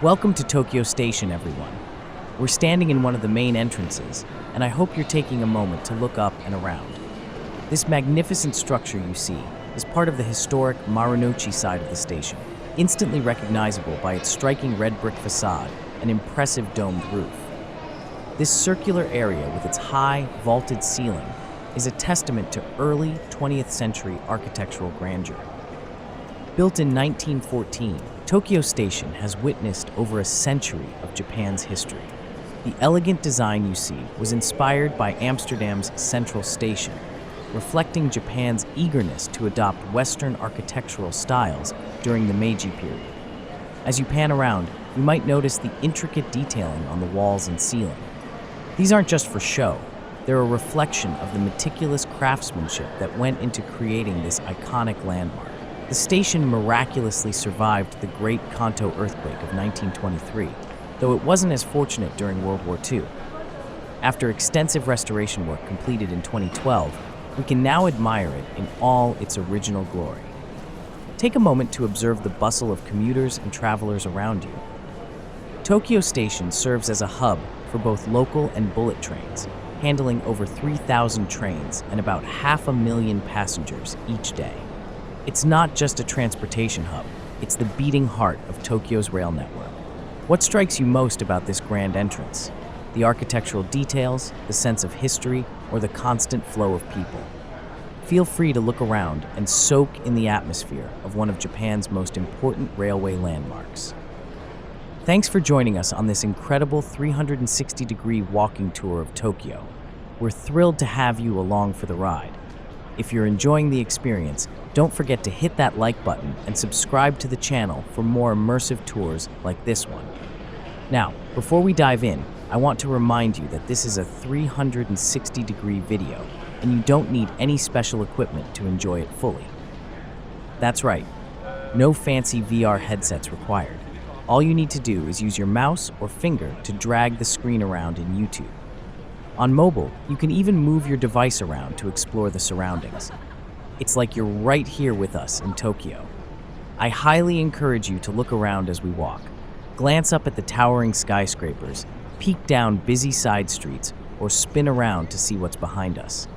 Welcome to Tokyo Station, everyone. We're standing in one of the main entrances, and I hope you're taking a moment to look up and around. This magnificent structure you see is part of the historic Marunouchi side of the station, instantly recognizable by its striking red brick facade and impressive domed roof. This circular area with its high, vaulted ceiling is a testament to early 20th century architectural grandeur. Built in 1914, Tokyo Station has witnessed over a century of Japan's history. The elegant design you see was inspired by Amsterdam's Central Station, reflecting Japan's eagerness to adopt Western architectural styles during the Meiji period. As you pan around, you might notice the intricate detailing on the walls and ceiling. These aren't just for show. They're a reflection of the meticulous craftsmanship that went into creating this iconic landmark. The station miraculously survived the Great Kanto earthquake of 1923, though it wasn't as fortunate during World War II. After extensive restoration work completed in 2012, we can now admire it in all its original glory. Take a moment to observe the bustle of commuters and travelers around you. Tokyo Station serves as a hub for both local and bullet trains, handling over 3,000 trains and about 500,000 passengers each day. It's not just a transportation hub, it's the beating heart of Tokyo's rail network. What strikes you most about this grand entrance? The architectural details, the sense of history, or the constant flow of people? Feel free to look around and soak in the atmosphere of one of Japan's most important railway landmarks. Thanks for joining us on this incredible 360-degree walking tour of Tokyo. We're thrilled to have you along for the ride. If you're enjoying the experience, don't forget to hit that like button and subscribe to the channel for more immersive tours like this one. Now, before we dive in, I want to remind you that this is a 360-degree video, and you don't need any special equipment to enjoy it fully. That's right, no fancy VR headsets required. All you need to do is use your mouse or finger to drag the screen around in YouTube. On mobile, you can even move your device around to explore the surroundings. It's like you're right here with us in Tokyo. I highly encourage you to look around as we walk. Glance up at the towering skyscrapers, peek down busy side streets, or spin around to see what's behind us.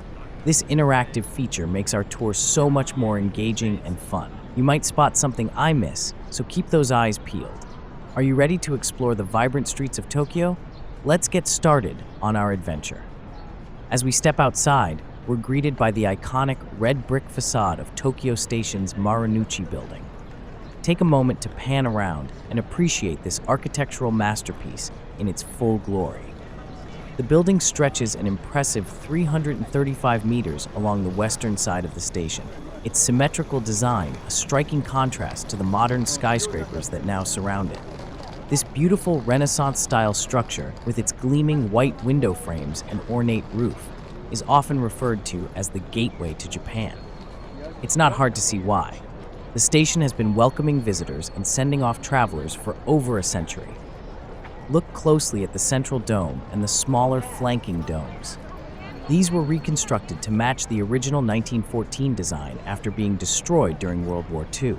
This interactive feature makes our tour so much more engaging and fun. You might spot something I miss, so keep those eyes peeled. Are you ready to explore the vibrant streets of Tokyo? Let's get started on our adventure. As we step outside, we're greeted by the iconic red brick facade of Tokyo Station's Marunouchi building. Take a moment to pan around and appreciate this architectural masterpiece in its full glory. The building stretches an impressive 335 meters along the western side of the station. Its symmetrical design, a striking contrast to the modern skyscrapers that now surround it. This beautiful Renaissance-style structure, with its gleaming white window frames and ornate roof, is often referred to as the gateway to Japan. It's not hard to see why. The station has been welcoming visitors and sending off travelers for over a century. Look closely at the central dome and the smaller flanking domes. These were reconstructed to match the original 1914 design after being destroyed during World War II.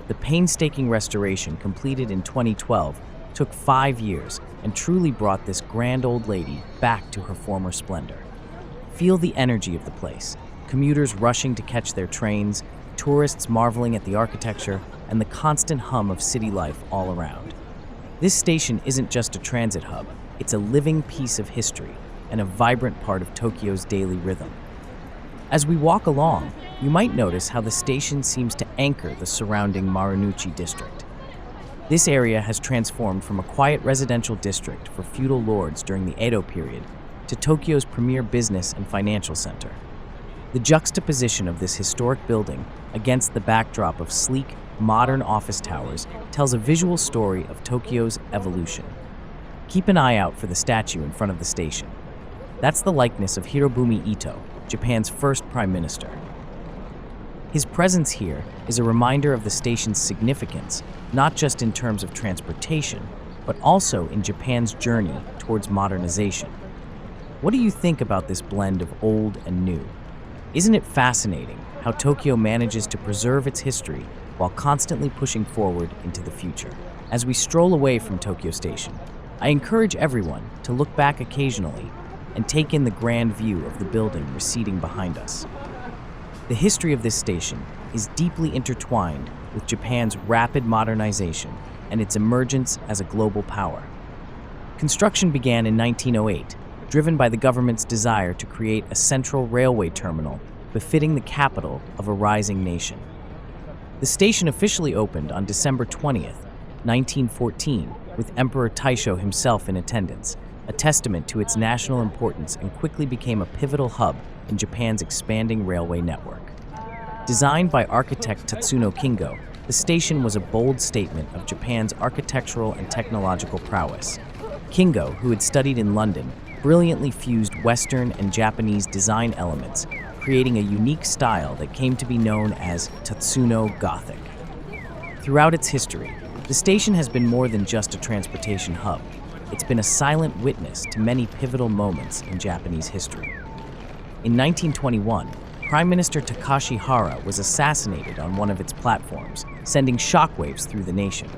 The painstaking restoration completed in 2012 took 5 years and truly brought this grand old lady back to her former splendor. Feel the energy of the place, commuters rushing to catch their trains, tourists marveling at the architecture, and the constant hum of city life all around. This station isn't just a transit hub, it's a living piece of history and a vibrant part of Tokyo's daily rhythm. As we walk along, you might notice how the station seems to anchor the surrounding Marunouchi district. This area has transformed from a quiet residential district for feudal lords during the Edo period to Tokyo's premier business and financial center. The juxtaposition of this historic building against the backdrop of sleek, modern office towers tells a visual story of Tokyo's evolution. Keep an eye out for the statue in front of the station. That's the likeness of Hirobumi Ito, Japan's first prime minister. His presence here is a reminder of the station's significance, not just in terms of transportation, but also in Japan's journey towards modernization. What do you think about this blend of old and new? Isn't it fascinating how Tokyo manages to preserve its history while constantly pushing forward into the future? As we stroll away from Tokyo Station, I encourage everyone to look back occasionally and take in the grand view of the building receding behind us. The history of this station is deeply intertwined with Japan's rapid modernization and its emergence as a global power. Construction began in 1908, driven by the government's desire to create a central railway terminal befitting the capital of a rising nation. The station officially opened on December 20th, 1914, with Emperor Taisho himself in attendance, a testament to its national importance, and quickly became a pivotal hub in Japan's expanding railway network. Designed by architect Tatsuno Kingo, the station was a bold statement of Japan's architectural and technological prowess. Kingo, who had studied in London, brilliantly fused Western and Japanese design elements, creating a unique style that came to be known as Tatsuno Gothic. Throughout its history, the station has been more than just a transportation hub. It's been a silent witness to many pivotal moments in Japanese history. In 1921, Prime Minister Takashi Hara was assassinated on one of its platforms, sending shockwaves through the nation.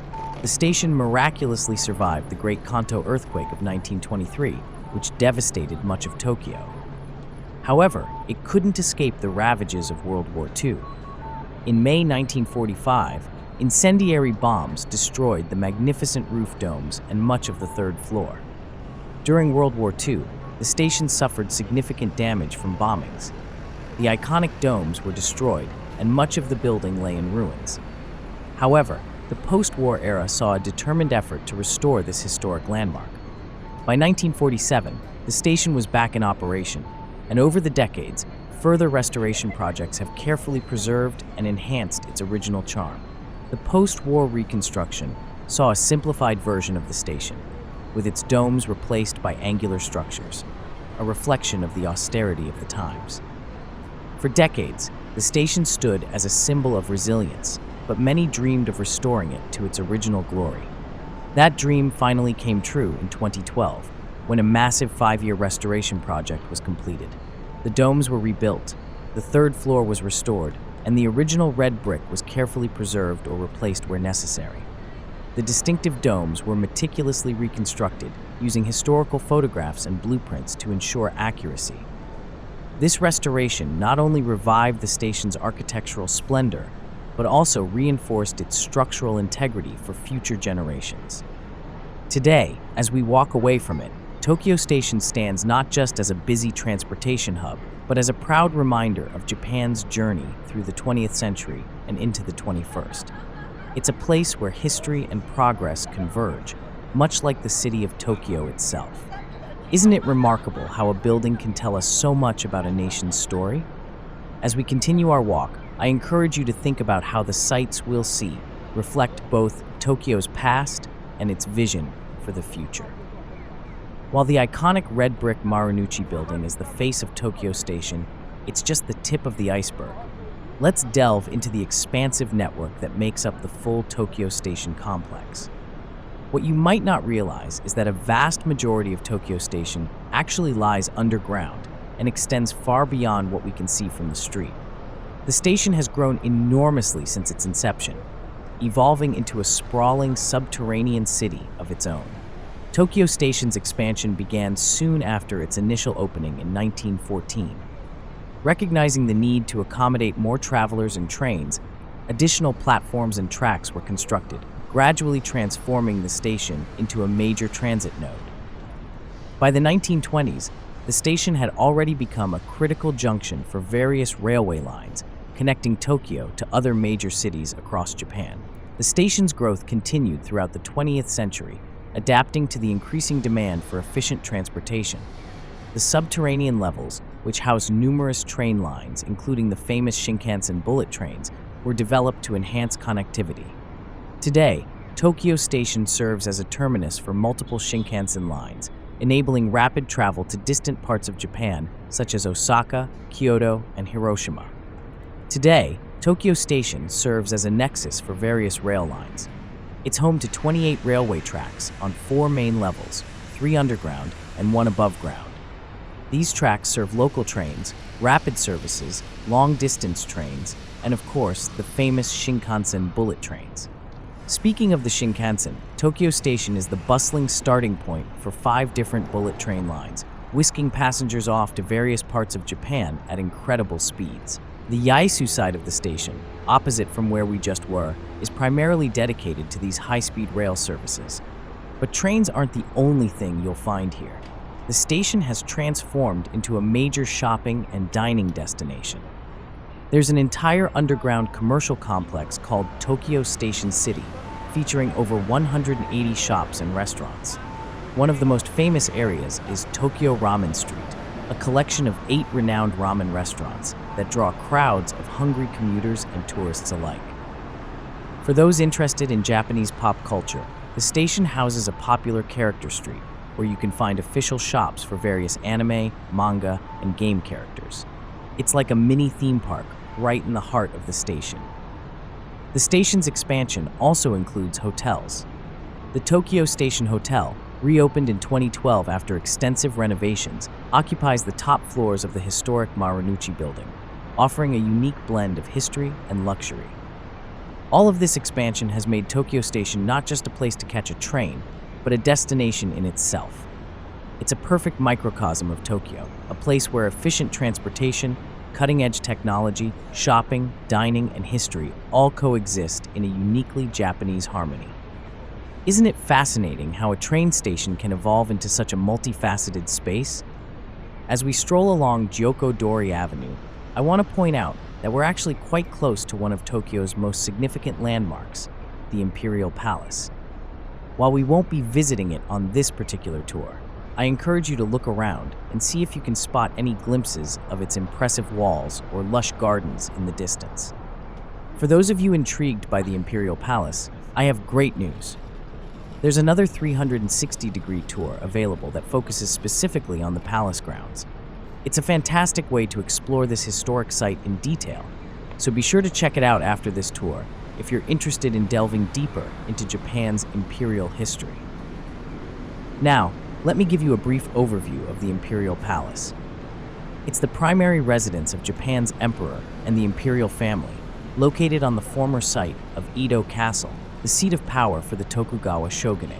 The station miraculously survived the Great Kanto earthquake of 1923, which devastated much of Tokyo. However, it couldn't escape the ravages of World War II. In May 1945, incendiary bombs destroyed the magnificent roof domes and much of the third floor. During World War II, the station suffered significant damage from bombings. The iconic domes were destroyed, and much of the building lay in ruins. However, the post-war era saw a determined effort to restore this historic landmark. By 1947, the station was back in operation, and over the decades, further restoration projects have carefully preserved and enhanced its original charm. The post-war reconstruction saw a simplified version of the station, with its domes replaced by angular structures, a reflection of the austerity of the times. For decades, the station stood as a symbol of resilience, but many dreamed of restoring it to its original glory. That dream finally came true in 2012, when a massive 5-year restoration project was completed. The domes were rebuilt, the third floor was restored, and the original red brick was carefully preserved or replaced where necessary. The distinctive domes were meticulously reconstructed using historical photographs and blueprints to ensure accuracy. This restoration not only revived the station's architectural splendor, but also reinforced its structural integrity for future generations. Today, as we walk away from it, Tokyo Station stands not just as a busy transportation hub, but as a proud reminder of Japan's journey through the 20th century and into the 21st. It's a place where history and progress converge, much like the city of Tokyo itself. Isn't it remarkable how a building can tell us so much about a nation's story? As we continue our walk, I encourage you to think about how the sights we'll see reflect both Tokyo's past and its vision for the future. While the iconic red brick Marunouchi building is the face of Tokyo Station, it's just the tip of the iceberg. Let's delve into the expansive network that makes up the full Tokyo Station complex. What you might not realize is that a vast majority of Tokyo Station actually lies underground and extends far beyond what we can see from the street. The station has grown enormously since its inception, evolving into a sprawling subterranean city of its own. Tokyo Station's expansion began soon after its initial opening in 1914. Recognizing the need to accommodate more travelers and trains, additional platforms and tracks were constructed, gradually transforming the station into a major transit node. By the 1920s, the station had already become a critical junction for various railway lines, connecting Tokyo to other major cities across Japan. The station's growth continued throughout the 20th century, adapting to the increasing demand for efficient transportation. The subterranean levels, which house numerous train lines, including the famous Shinkansen bullet trains, were developed to enhance connectivity. Today, Tokyo Station serves as a terminus for multiple Shinkansen lines, enabling rapid travel to distant parts of Japan, such as Osaka, Kyoto, and Hiroshima. Today, Tokyo Station serves as a nexus for various rail lines. It's home to 28 railway tracks on 4 main levels, 3 underground and 1 above ground. These tracks serve local trains, rapid services, long-distance trains, and of course, the famous Shinkansen bullet trains. Speaking of the Shinkansen, Tokyo Station is the bustling starting point for 5 different bullet train lines, whisking passengers off to various parts of Japan at incredible speeds. The Yaesu side of the station, opposite from where we just were, is primarily dedicated to these high-speed rail services. But trains aren't the only thing you'll find here. The station has transformed into a major shopping and dining destination. There's an entire underground commercial complex called Tokyo Station City, featuring over 180 shops and restaurants. One of the most famous areas is Tokyo Ramen Street, a collection of 8 renowned ramen restaurants that draw crowds of hungry commuters and tourists alike. For those interested in Japanese pop culture, the station houses a popular character street where you can find official shops for various anime, manga, and game characters. It's like a mini theme park right in the heart of the station. The station's expansion also includes hotels. The Tokyo Station Hotel, reopened in 2012 after extensive renovations, occupies the top floors of the historic Marunouchi building, offering a unique blend of history and luxury. All of this expansion has made Tokyo Station not just a place to catch a train, but a destination in itself. It's a perfect microcosm of Tokyo, a place where efficient transportation, cutting-edge technology, shopping, dining, and history all coexist in a uniquely Japanese harmony. Isn't it fascinating how a train station can evolve into such a multifaceted space? As we stroll along Gyoko-dori Avenue, I want to point out that we're actually quite close to one of Tokyo's most significant landmarks, the Imperial Palace. While we won't be visiting it on this particular tour, I encourage you to look around and see if you can spot any glimpses of its impressive walls or lush gardens in the distance. For those of you intrigued by the Imperial Palace, I have great news. There's another 360-degree tour available that focuses specifically on the palace grounds. It's a fantastic way to explore this historic site in detail, so be sure to check it out after this tour if you're interested in delving deeper into Japan's imperial history. Now, let me give you a brief overview of the Imperial Palace. It's the primary residence of Japan's emperor and the imperial family, located on the former site of Edo Castle, the seat of power for the Tokugawa shogunate.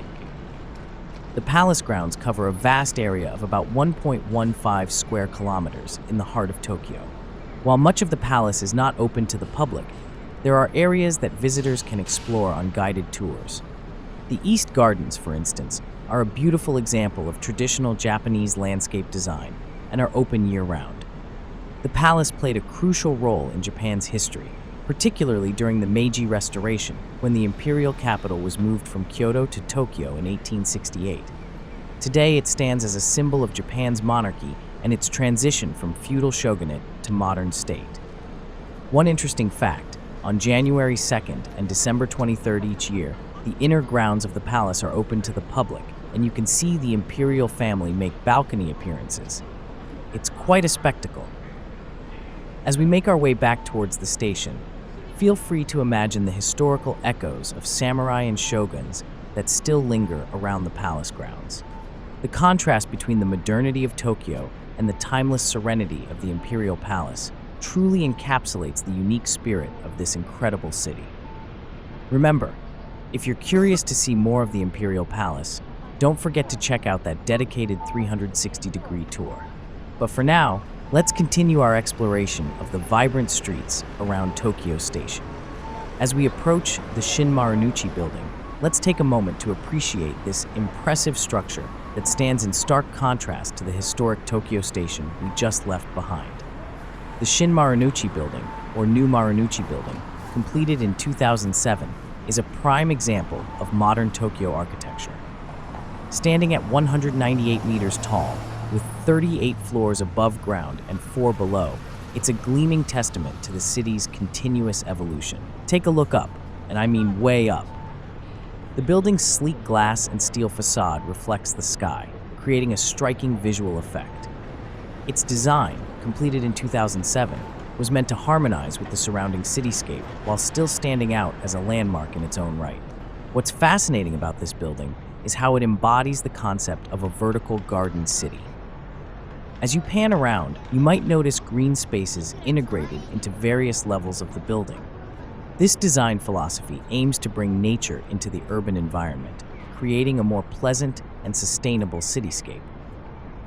The palace grounds cover a vast area of about 1.15 square kilometers in the heart of Tokyo. While much of the palace is not open to the public, there are areas that visitors can explore on guided tours. The East Gardens, for instance, are a beautiful example of traditional Japanese landscape design and are open year-round. The palace played a crucial role in Japan's history, particularly during the Meiji Restoration, when the imperial capital was moved from Kyoto to Tokyo in 1868. Today, it stands as a symbol of Japan's monarchy and its transition from feudal shogunate to modern state. One interesting fact, on January 2nd and December 23rd each year, the inner grounds of the palace are open to the public, and you can see the imperial family make balcony appearances. It's quite a spectacle. As we make our way back towards the station, feel free to imagine the historical echoes of samurai and shoguns that still linger around the palace grounds. The contrast between the modernity of Tokyo and the timeless serenity of the imperial palace truly encapsulates the unique spirit of this incredible city. Remember, if you're curious to see more of the Imperial Palace, don't forget to check out that dedicated 360-degree tour. But for now, let's continue our exploration of the vibrant streets around Tokyo Station. As we approach the Shin Marunouchi building, let's take a moment to appreciate this impressive structure that stands in stark contrast to the historic Tokyo Station we just left behind. The Shin Marunouchi building, or New Marunouchi building, completed in 2007, is a prime example of modern Tokyo architecture. Standing at 198 meters tall, with 38 floors above ground and 4 below, it's a gleaming testament to the city's continuous evolution. Take a look up, and I mean way up. The building's sleek glass and steel facade reflects the sky, creating a striking visual effect. Its design, completed in 2007, was meant to harmonize with the surrounding cityscape while still standing out as a landmark in its own right. What's fascinating about this building is how it embodies the concept of a vertical garden city. As you pan around, you might notice green spaces integrated into various levels of the building. This design philosophy aims to bring nature into the urban environment, creating a more pleasant and sustainable cityscape.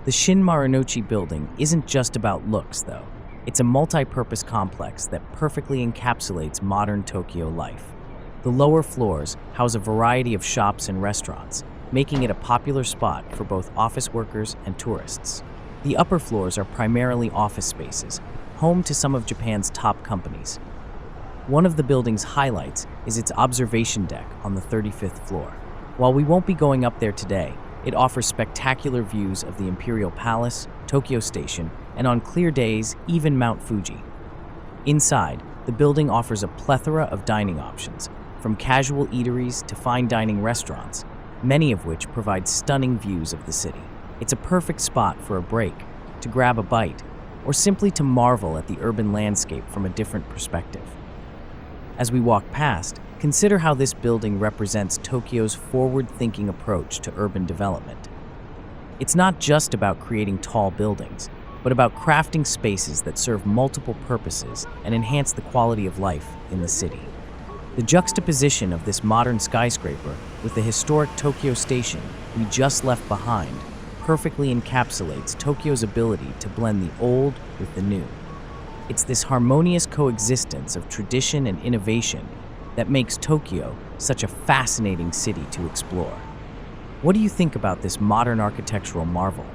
The Shin Marunouchi building isn't just about looks, though. It's a multi-purpose complex that perfectly encapsulates modern Tokyo life. The lower floors house a variety of shops and restaurants, making it a popular spot for both office workers and tourists. The upper floors are primarily office spaces, home to some of Japan's top companies. One of the building's highlights is its observation deck on the 35th floor. While we won't be going up there today, it offers spectacular views of the Imperial Palace, Tokyo Station, and on clear days, even Mount Fuji. Inside, the building offers a plethora of dining options, from casual eateries to fine dining restaurants, many of which provide stunning views of the city. It's a perfect spot for a break, to grab a bite, or simply to marvel at the urban landscape from a different perspective. As we walk past, consider how this building represents Tokyo's forward-thinking approach to urban development. It's not just about creating tall buildings, but about crafting spaces that serve multiple purposes and enhance the quality of life in the city. The juxtaposition of this modern skyscraper with the historic Tokyo Station we just left behind perfectly encapsulates Tokyo's ability to blend the old with the new. It's this harmonious coexistence of tradition and innovation that makes Tokyo such a fascinating city to explore. What do you think about this modern architectural marvel?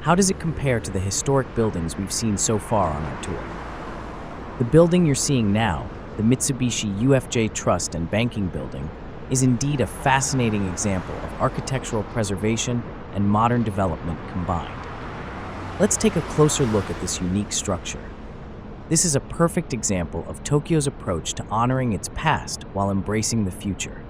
How does it compare to the historic buildings we've seen so far on our tour? The building you're seeing now, the Mitsubishi UFJ Trust and Banking Building, is indeed a fascinating example of architectural preservation and modern development combined. Let's take a closer look at this unique structure. This is a perfect example of Tokyo's approach to honoring its past while embracing the future.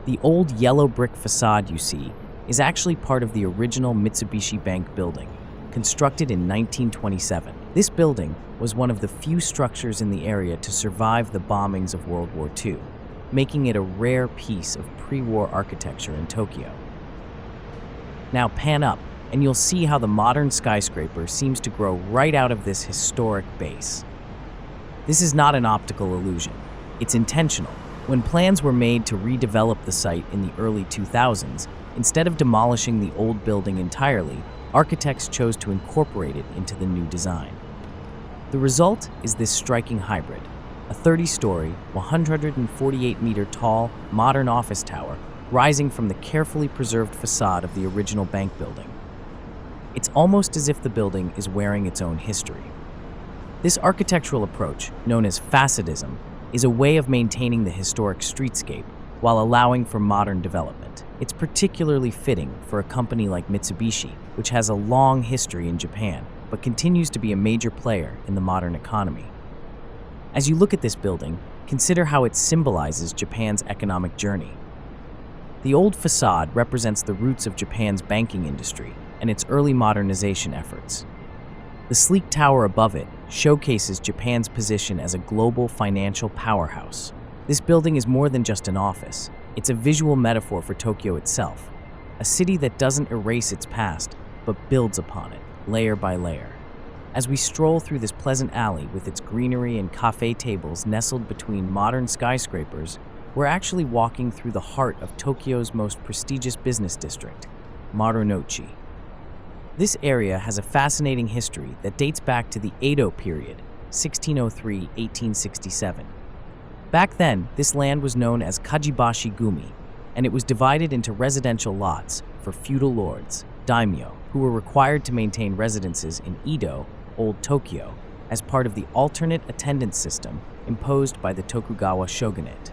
The old yellow brick facade you see is actually part of the original Mitsubishi Bank building, constructed in 1927. This building was one of the few structures in the area to survive the bombings of World War II, making it a rare piece of pre-war architecture in Tokyo. Now pan up, and you'll see how the modern skyscraper seems to grow right out of this historic base. This is not an optical illusion. It's intentional. When plans were made to redevelop the site in the early 2000s, instead of demolishing the old building entirely, architects chose to incorporate it into the new design. The result is this striking hybrid, a 30-story, 148-meter-tall, modern office tower rising from the carefully preserved facade of the original bank building. It's almost as if the building is wearing its own history. This architectural approach, known as facadism, is a way of maintaining the historic streetscape while allowing for modern development. It's particularly fitting for a company like Mitsubishi, which has a long history in Japan, but continues to be a major player in the modern economy. As you look at this building, consider how it symbolizes Japan's economic journey. The old facade represents the roots of Japan's banking industry and its early modernization efforts. The sleek tower above it showcases Japan's position as a global financial powerhouse. This building is more than just an office. It's a visual metaphor for Tokyo itself, a city that doesn't erase its past, but builds upon it, layer by layer. As we stroll through this pleasant alley with its greenery and cafe tables nestled between modern skyscrapers, we're actually walking through the heart of Tokyo's most prestigious business district, Marunouchi. This area has a fascinating history that dates back to the Edo period, 1603-1867. Back then, this land was known as Kajibashi Gumi, and it was divided into residential lots for feudal lords, daimyo, who were required to maintain residences in Edo, Old Tokyo, as part of the alternate attendance system imposed by the Tokugawa shogunate.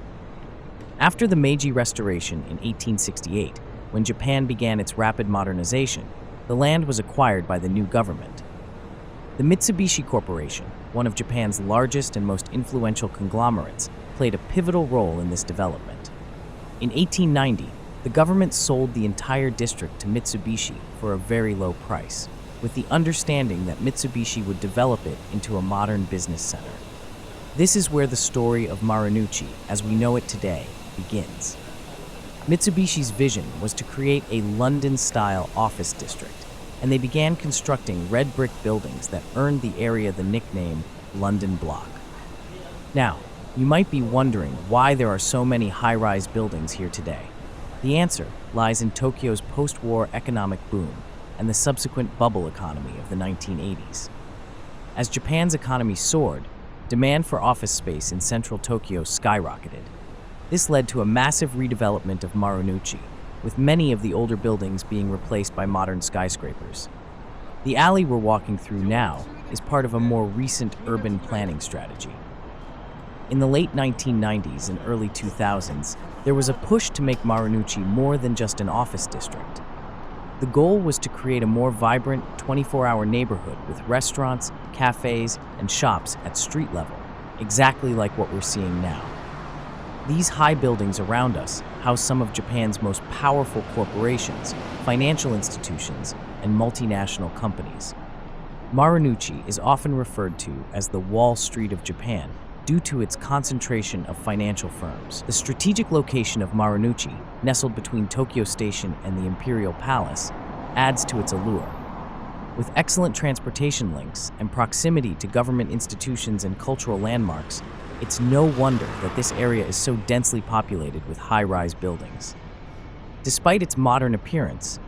After the Meiji Restoration in 1868, when Japan began its rapid modernization, the land was acquired by the new government. The Mitsubishi Corporation, one of Japan's largest and most influential conglomerates, played a pivotal role in this development. In 1890, the government sold the entire district to Mitsubishi for a very low price, with the understanding that Mitsubishi would develop it into a modern business center. This is where the story of Marunouchi, as we know it today, begins. Mitsubishi's vision was to create a London-style office district, and they began constructing red brick buildings that earned the area the nickname London Block. Now, You might be wondering why there are so many high-rise buildings here today. The answer lies in Tokyo's post-war economic boom and the subsequent bubble economy of the 1980s. As Japan's economy soared, demand for office space in central Tokyo skyrocketed. This led to a massive redevelopment of Marunouchi, with many of the older buildings being replaced by modern skyscrapers. The alley we're walking through now is part of a more recent urban planning strategy. In the late 1990s and early 2000s, there was a push to make Marunouchi more than just an office district. The goal was to create a more vibrant, 24-hour neighborhood with restaurants, cafes, and shops at street level, exactly like what we're seeing now. These high buildings around us house some of Japan's most powerful corporations, financial institutions, and multinational companies. Marunouchi is often referred to as the Wall Street of Japan due to its concentration of financial firms. The strategic location of Marunouchi, nestled between Tokyo Station and the Imperial Palace, adds to its allure. With excellent transportation links and proximity to government institutions and cultural landmarks, it's no wonder that this area is so densely populated with high-rise buildings. Despite its modern appearance,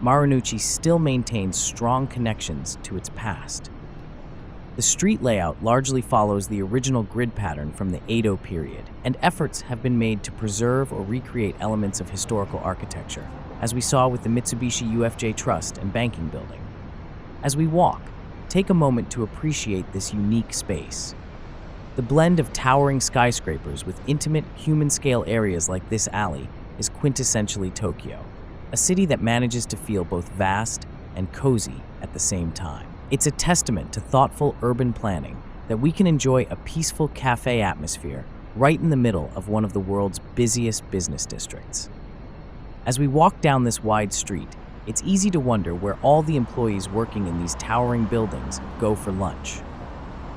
Marunouchi still maintains strong connections to its past. The street layout largely follows the original grid pattern from the Edo period, and efforts have been made to preserve or recreate elements of historical architecture, as we saw with the Mitsubishi UFJ Trust and Banking Building. As we walk, take a moment to appreciate this unique space. The blend of towering skyscrapers with intimate, human-scale areas like this alley is quintessentially Tokyo, a city that manages to feel both vast and cozy at the same time. It's a testament to thoughtful urban planning that we can enjoy a peaceful cafe atmosphere right in the middle of one of the world's busiest business districts. As we walk down this wide street, it's easy to wonder where all the employees working in these towering buildings go for lunch.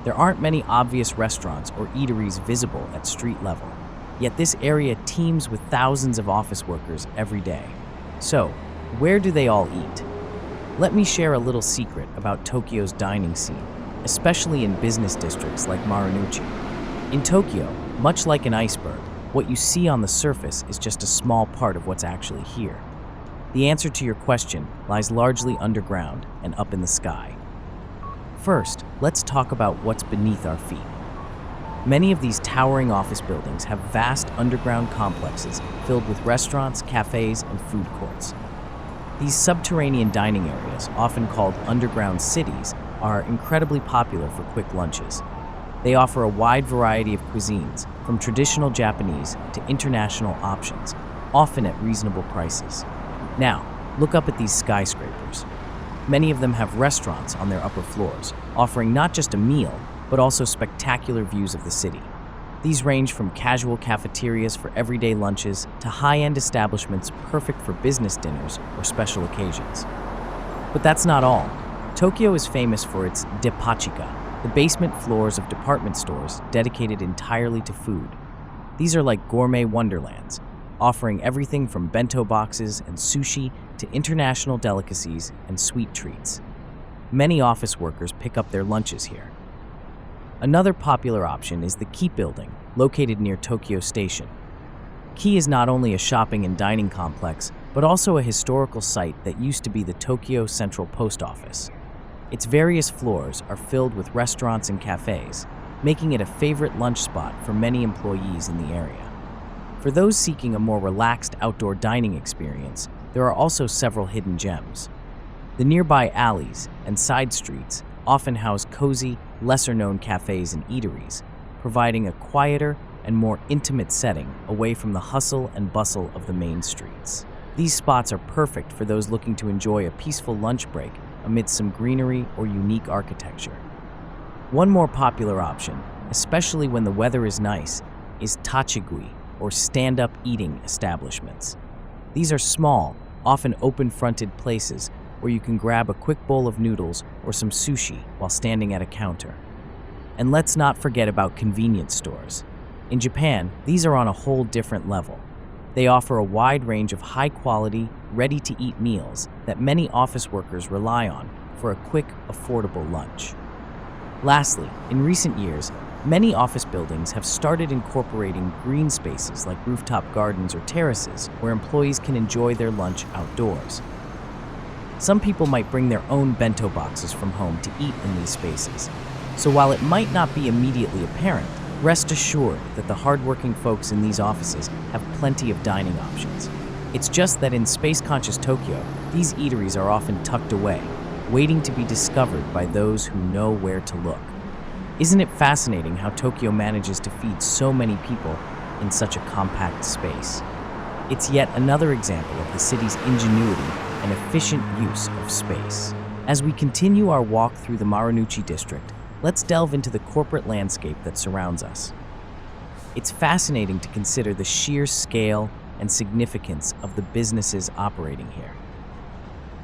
There aren't many obvious restaurants or eateries visible at street level, yet this area teems with thousands of office workers every day. So, where do they all eat? Let me share a little secret about Tokyo's dining scene, especially in business districts like Marunouchi. In Tokyo, much like an iceberg, what you see on the surface is just a small part of what's actually here. The answer to your question lies largely underground and up in the sky. First, let's talk about what's beneath our feet. Many of these towering office buildings have vast underground complexes filled with restaurants, cafes, and food courts. These subterranean dining areas, often called underground cities, are incredibly popular for quick lunches. They offer a wide variety of cuisines, from traditional Japanese to international options, often at reasonable prices. Now, look up at these skyscrapers. Many of them have restaurants on their upper floors, offering not just a meal, but also spectacular views of the city. These range from casual cafeterias for everyday lunches to high-end establishments perfect for business dinners or special occasions. But that's not all. Tokyo is famous for its depachika, the basement floors of department stores dedicated entirely to food. These are like gourmet wonderlands, offering everything from bento boxes and sushi to international delicacies and sweet treats. Many office workers pick up their lunches here. Another popular option is the Keep Building, located near Tokyo Station. Key is not only a shopping and dining complex, but also a historical site that used to be the Tokyo Central Post Office. Its various floors are filled with restaurants and cafes, making it a favorite lunch spot for many employees in the area. For those seeking a more relaxed outdoor dining experience, there are also several hidden gems. The nearby alleys and side streets often house cozy, lesser-known cafes and eateries, providing a quieter and more intimate setting away from the hustle and bustle of the main streets. These spots are perfect for those looking to enjoy a peaceful lunch break amidst some greenery or unique architecture. One more popular option, especially when the weather is nice, is tachigui, or stand-up eating establishments. These are small, often open-fronted places where you can grab a quick bowl of noodles or some sushi while standing at a counter. And let's not forget about convenience stores. In Japan, these are on a whole different level. They offer a wide range of high-quality, ready-to-eat meals that many office workers rely on for a quick, affordable lunch. Lastly, in recent years, Many office buildings have started incorporating green spaces like rooftop gardens or terraces where employees can enjoy their lunch outdoors. Some people might bring their own bento boxes from home to eat in these spaces. So while it might not be immediately apparent, rest assured that the hardworking folks in these offices have plenty of dining options. It's just that in space-conscious Tokyo, these eateries are often tucked away, waiting to be discovered by those who know where to look. Isn't it fascinating how Tokyo manages to feed so many people in such a compact space? It's yet another example of the city's ingenuity and efficient use of space. As we continue our walk through the Marunouchi district, let's delve into the corporate landscape that surrounds us. It's fascinating to consider the sheer scale and significance of the businesses operating here.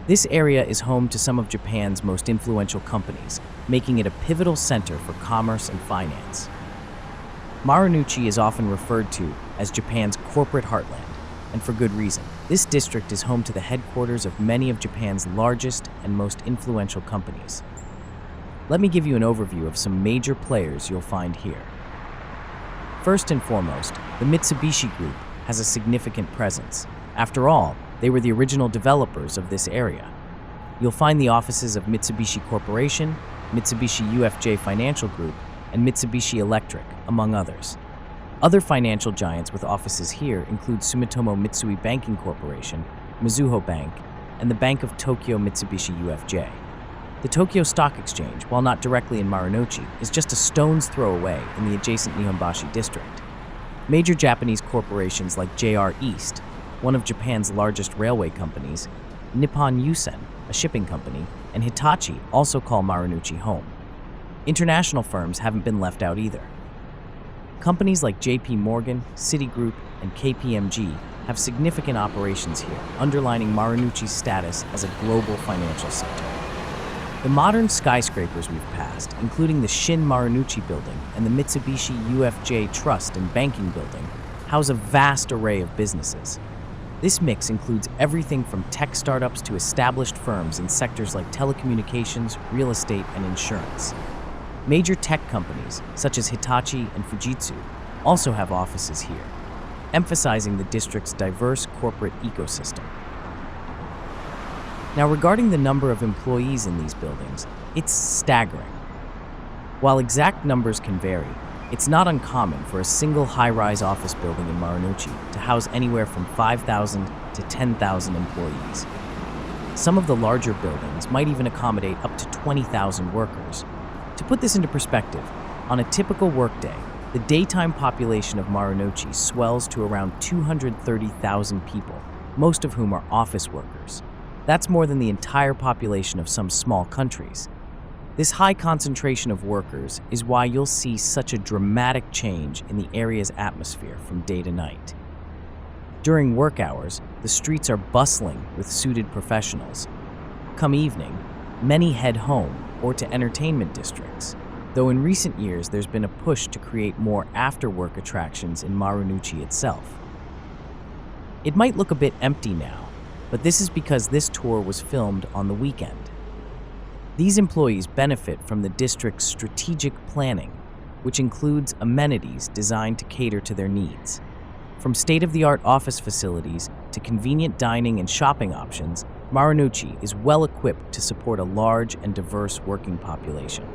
This area is home to some of Japan's most influential companies, making it a pivotal center for commerce and finance. Marunouchi is often referred to as Japan's corporate heartland, and for good reason. This district is home to the headquarters of many of Japan's largest and most influential companies. Let me give you an overview of some major players you'll find here. First and foremost, the Mitsubishi Group has a significant presence. After all, they were the original developers of this area. You'll find the offices of Mitsubishi Corporation, Mitsubishi UFJ Financial Group, and Mitsubishi Electric, among others. Other financial giants with offices here include Sumitomo Mitsui Banking Corporation, Mizuho Bank, and the Bank of Tokyo Mitsubishi UFJ. The Tokyo Stock Exchange, while not directly in Marunouchi, is just a stone's throw away in the adjacent Nihonbashi district. Major Japanese corporations like JR East, one of Japan's largest railway companies, Nippon Yusen, a shipping company, and Hitachi also call Marunouchi home. International firms haven't been left out either. Companies like JP Morgan, Citigroup, and KPMG have significant operations here, underlining Marunouchi's status as a global financial center. The modern skyscrapers we've passed, including the Shin Marunouchi building and the Mitsubishi UFJ Trust and Banking building, house a vast array of businesses. This mix includes everything from tech startups to established firms in sectors like telecommunications, real estate, and insurance. Major tech companies, such as Hitachi and Fujitsu, also have offices here, emphasizing the district's diverse corporate ecosystem. Now, regarding the number of employees in these buildings, it's staggering. While exact numbers can vary, it's not uncommon for a single high-rise office building in Marunouchi to house anywhere from 5,000 to 10,000 employees. Some of the larger buildings might even accommodate up to 20,000 workers. To put this into perspective, on a typical workday, the daytime population of Marunouchi swells to around 230,000 people, most of whom are office workers. That's more than the entire population of some small countries. This high concentration of workers is why you'll see such a dramatic change in the area's atmosphere from day to night. During work hours, the streets are bustling with suited professionals. Come evening, many head home or to entertainment districts, though in recent years there's been a push to create more after-work attractions in Marunouchi itself. It might look a bit empty now, but this is because this tour was filmed on the weekend. These employees benefit from the district's strategic planning, which includes amenities designed to cater to their needs. From state-of-the-art office facilities to convenient dining and shopping options, Marunouchi is well equipped to support a large and diverse working population.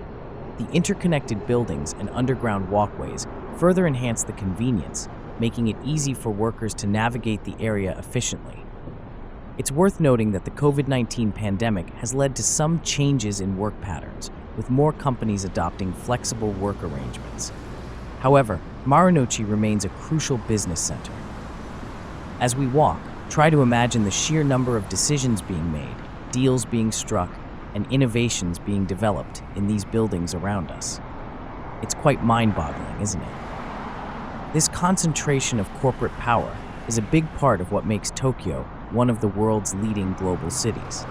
The interconnected buildings and underground walkways further enhance the convenience, making it easy for workers to navigate the area efficiently. It's worth noting that the COVID-19 pandemic has led to some changes in work patterns, with more companies adopting flexible work arrangements. However, Marunouchi remains a crucial business center. As we walk, try to imagine the sheer number of decisions being made, deals being struck, and innovations being developed in these buildings around us. It's quite mind-boggling, isn't it? This concentration of corporate power is a big part of what makes Tokyo one of the world's leading global cities.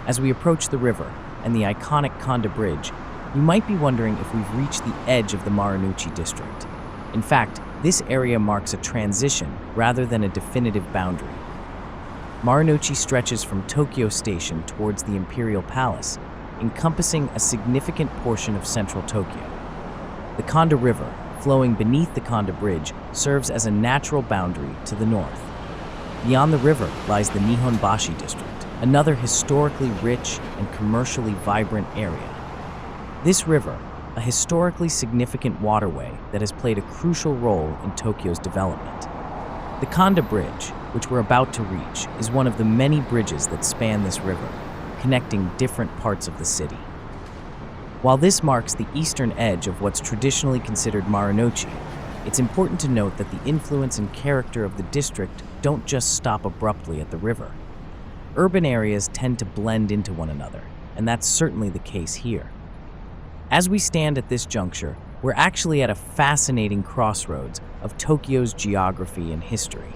As we approach the river and the iconic Konda Bridge, you might be wondering if we've reached the edge of the Marunouchi district. In fact, this area marks a transition rather than a definitive boundary. Marunouchi stretches from Tokyo Station towards the Imperial Palace, encompassing a significant portion of central Tokyo. The Kanda River, flowing beneath the Kanda Bridge, serves as a natural boundary to the north. Beyond the river lies the Nihonbashi district, another historically rich and commercially vibrant area. This river, a historically significant waterway that has played a crucial role in Tokyo's development. The Kanda Bridge, which we're about to reach, is one of the many bridges that span this river, connecting different parts of the city. While this marks the eastern edge of what's traditionally considered Marunouchi, it's important to note that the influence and character of the district don't just stop abruptly at the river. Urban areas tend to blend into one another, and that's certainly the case here. As we stand at this juncture, we're actually at a fascinating crossroads of Tokyo's geography and history.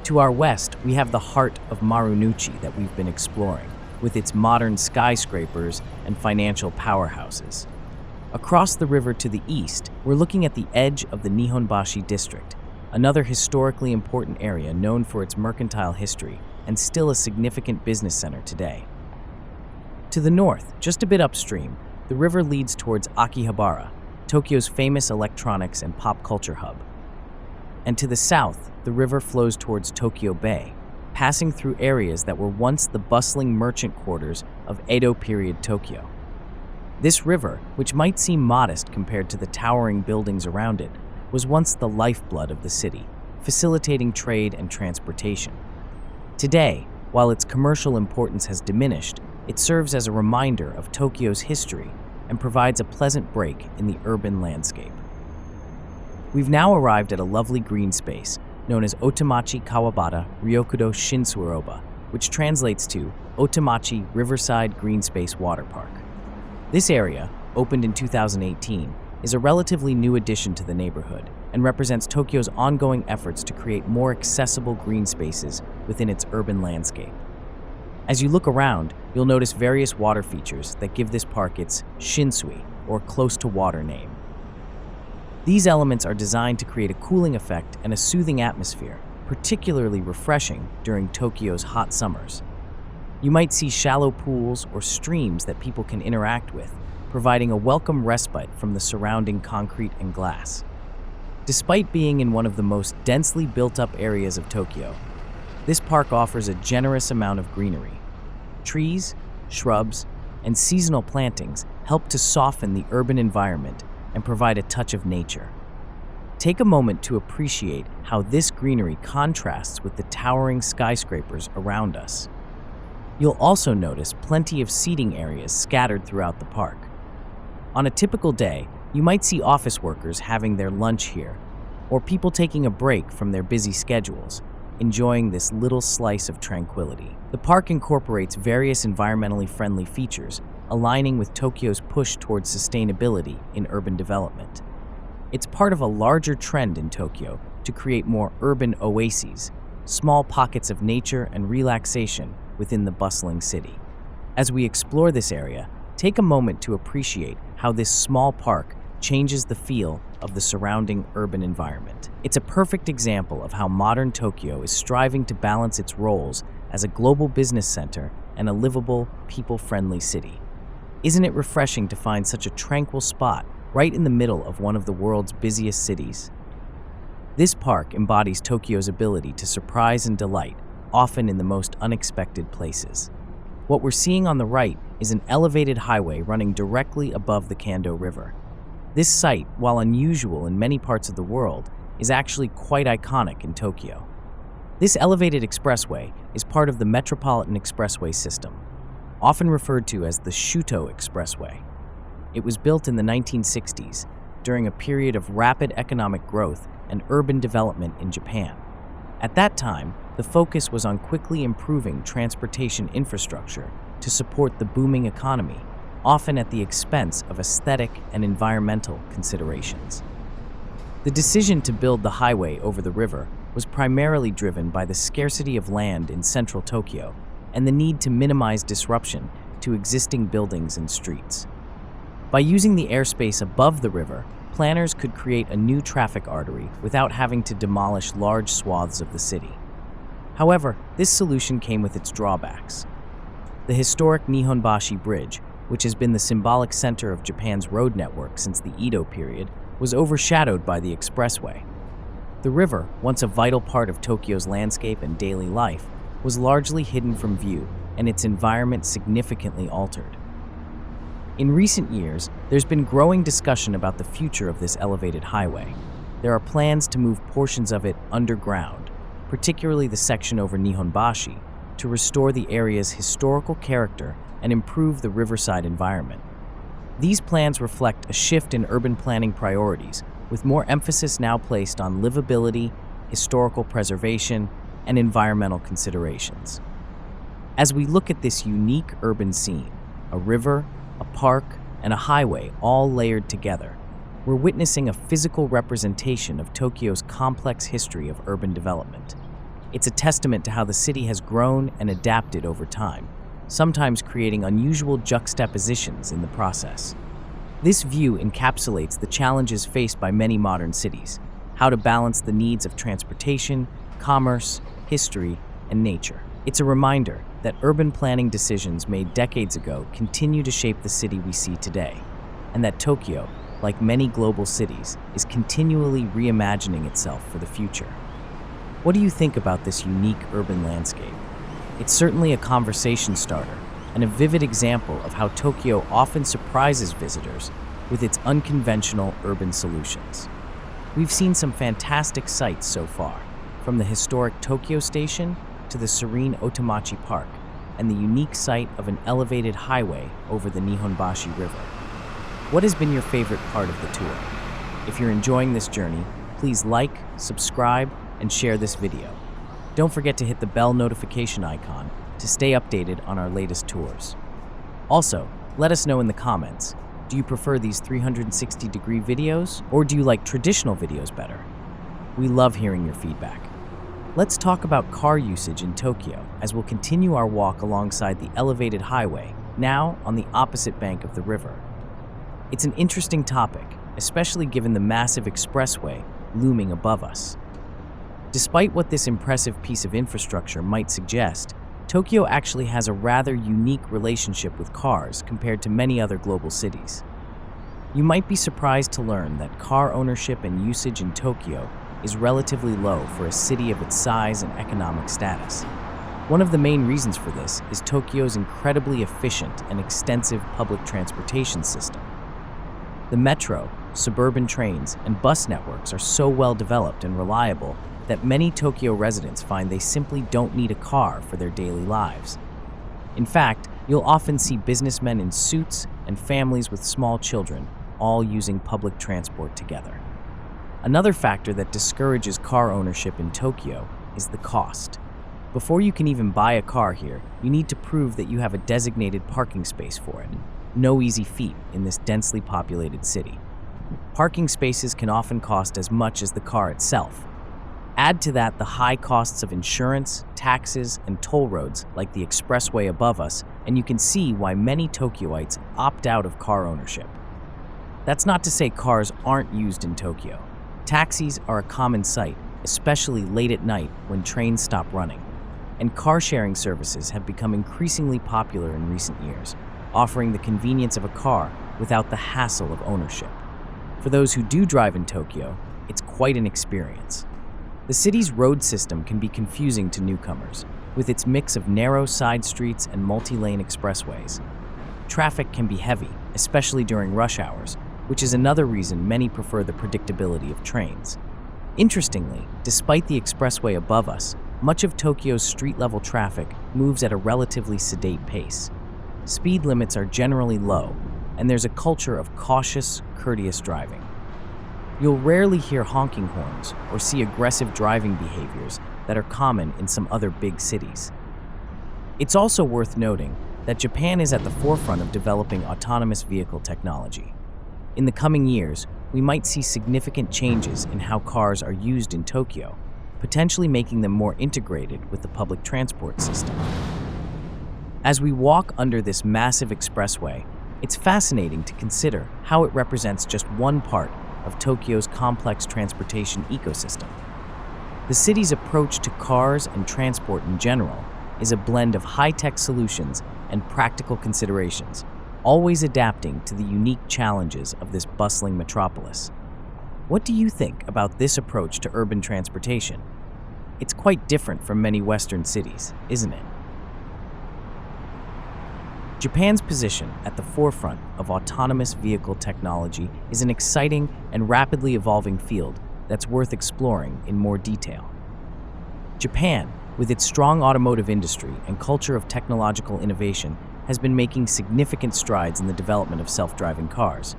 To our west, we have the heart of Marunouchi that we've been exploring, with its modern skyscrapers and financial powerhouses. Across the river to the east, we're looking at the edge of the Nihonbashi district, another historically important area known for its mercantile history and still a significant business center today. To the north, just a bit upstream, the river leads towards Akihabara, Tokyo's famous electronics and pop culture hub. And to the south, the river flows towards Tokyo Bay, passing through areas that were once the bustling merchant quarters of Edo period Tokyo. This river, which might seem modest compared to the towering buildings around it, was once the lifeblood of the city, facilitating trade and transportation. Today, while its commercial importance has diminished, it serves as a reminder of Tokyo's history and provides a pleasant break in the urban landscape. We've now arrived at a lovely green space known as Otemachi Kawabata Ryokudo Shinsuroba, which translates to Otemachi Riverside Green Space Water Park. This area, opened in 2018, is a relatively new addition to the neighborhood and represents Tokyo's ongoing efforts to create more accessible green spaces within its urban landscape. As you look around, you'll notice various water features that give this park its Shinsui, or close-to-water name. These elements are designed to create a cooling effect and a soothing atmosphere, particularly refreshing during Tokyo's hot summers. You might see shallow pools or streams that people can interact with, providing a welcome respite from the surrounding concrete and glass. Despite being in one of the most densely built-up areas of Tokyo, this park offers a generous amount of greenery. Trees, shrubs, and seasonal plantings help to soften the urban environment and provide a touch of nature. Take a moment to appreciate how this greenery contrasts with the towering skyscrapers around us. You'll also notice plenty of seating areas scattered throughout the park. On a typical day, you might see office workers having their lunch here, or people taking a break from their busy schedules, enjoying this little slice of tranquility. The park incorporates various environmentally friendly features, aligning with Tokyo's push towards sustainability in urban development. It's part of a larger trend in Tokyo to create more urban oases, small pockets of nature and relaxation within the bustling city. As we explore this area, take a moment to appreciate how this small park changes the feel of the surrounding urban environment. It's a perfect example of how modern Tokyo is striving to balance its roles as a global business center and a livable, people-friendly city. Isn't it refreshing to find such a tranquil spot right in the middle of one of the world's busiest cities? This park embodies Tokyo's ability to surprise and delight, often in the most unexpected places. What we're seeing on the right is an elevated highway running directly above the Kando River. This site, while unusual in many parts of the world, is actually quite iconic in Tokyo. This elevated expressway is part of the Metropolitan Expressway system, often referred to as the Shuto Expressway. It was built in the 1960s, during a period of rapid economic growth and urban development in Japan. At that time, the focus was on quickly improving transportation infrastructure to support the booming economy, often at the expense of aesthetic and environmental considerations. The decision to build the highway over the river was primarily driven by the scarcity of land in central Tokyo and the need to minimize disruption to existing buildings and streets. By using the airspace above the river, planners could create a new traffic artery without having to demolish large swaths of the city. However, this solution came with its drawbacks. The historic Nihonbashi Bridge, which has been the symbolic center of Japan's road network since the Edo period, was overshadowed by the expressway. The river, once a vital part of Tokyo's landscape and daily life, was largely hidden from view and its environment significantly altered. In recent years, there's been growing discussion about the future of this elevated highway. There are plans to move portions of it underground, particularly the section over Nihonbashi, to restore the area's historical character and improve the riverside environment. These plans reflect a shift in urban planning priorities, with more emphasis now placed on livability, historical preservation, and environmental considerations. As we look at this unique urban scene, a river, a park, and a highway all layered together, we're witnessing a physical representation of Tokyo's complex history of urban development. It's a testament to how the city has grown and adapted over time, sometimes creating unusual juxtapositions in the process. This view encapsulates the challenges faced by many modern cities: how to balance the needs of transportation, commerce, history, and nature. It's a reminder that urban planning decisions made decades ago continue to shape the city we see today, and that Tokyo, like many global cities, is continually reimagining itself for the future. What do you think about this unique urban landscape? It's certainly a conversation starter and a vivid example of how Tokyo often surprises visitors with its unconventional urban solutions. We've seen some fantastic sights so far, from the historic Tokyo Station to the serene Otemachi Park and the unique sight of an elevated highway over the Nihonbashi River. What has been your favorite part of the tour? If you're enjoying this journey, please like, subscribe, and share this video. Don't forget to hit the bell notification icon to stay updated on our latest tours. Also, let us know in the comments, do you prefer these 360-degree videos, or do you like traditional videos better? We love hearing your feedback. Let's talk about car usage in Tokyo as we'll continue our walk alongside the elevated highway, now on the opposite bank of the river. It's an interesting topic, especially given the massive expressway looming above us. Despite what this impressive piece of infrastructure might suggest, Tokyo actually has a rather unique relationship with cars compared to many other global cities. You might be surprised to learn that car ownership and usage in Tokyo is relatively low for a city of its size and economic status. One of the main reasons for this is Tokyo's incredibly efficient and extensive public transportation system. The metro, suburban trains, and bus networks are so well developed and reliable that many Tokyo residents find they simply don't need a car for their daily lives. In fact, you'll often see businessmen in suits and families with small children all using public transport together. Another factor that discourages car ownership in Tokyo is the cost. Before you can even buy a car here, you need to prove that you have a designated parking space for it. No easy feat in this densely populated city. Parking spaces can often cost as much as the car itself. Add to that the high costs of insurance, taxes, and toll roads like the expressway above us, and you can see why many Tokyoites opt out of car ownership. That's not to say cars aren't used in Tokyo. Taxis are a common sight, especially late at night when trains stop running. And car-sharing services have become increasingly popular in recent years, offering the convenience of a car without the hassle of ownership. For those who do drive in Tokyo, it's quite an experience. The city's road system can be confusing to newcomers, with its mix of narrow side streets and multi-lane expressways. Traffic can be heavy, especially during rush hours, which is another reason many prefer the predictability of trains. Interestingly, despite the expressway above us, much of Tokyo's street-level traffic moves at a relatively sedate pace. Speed limits are generally low, and there's a culture of cautious, courteous driving. You'll rarely hear honking horns or see aggressive driving behaviors that are common in some other big cities. It's also worth noting that Japan is at the forefront of developing autonomous vehicle technology. In the coming years, we might see significant changes in how cars are used in Tokyo, potentially making them more integrated with the public transport system. As we walk under this massive expressway, it's fascinating to consider how it represents just one part of Tokyo's complex transportation ecosystem. The city's approach to cars and transport in general is a blend of high-tech solutions and practical considerations, always adapting to the unique challenges of this bustling metropolis. What do you think about this approach to urban transportation? It's quite different from many Western cities, isn't it? Japan's position at the forefront of autonomous vehicle technology is an exciting and rapidly evolving field that's worth exploring in more detail. Japan, with its strong automotive industry and culture of technological innovation, has been making significant strides in the development of self-driving cars.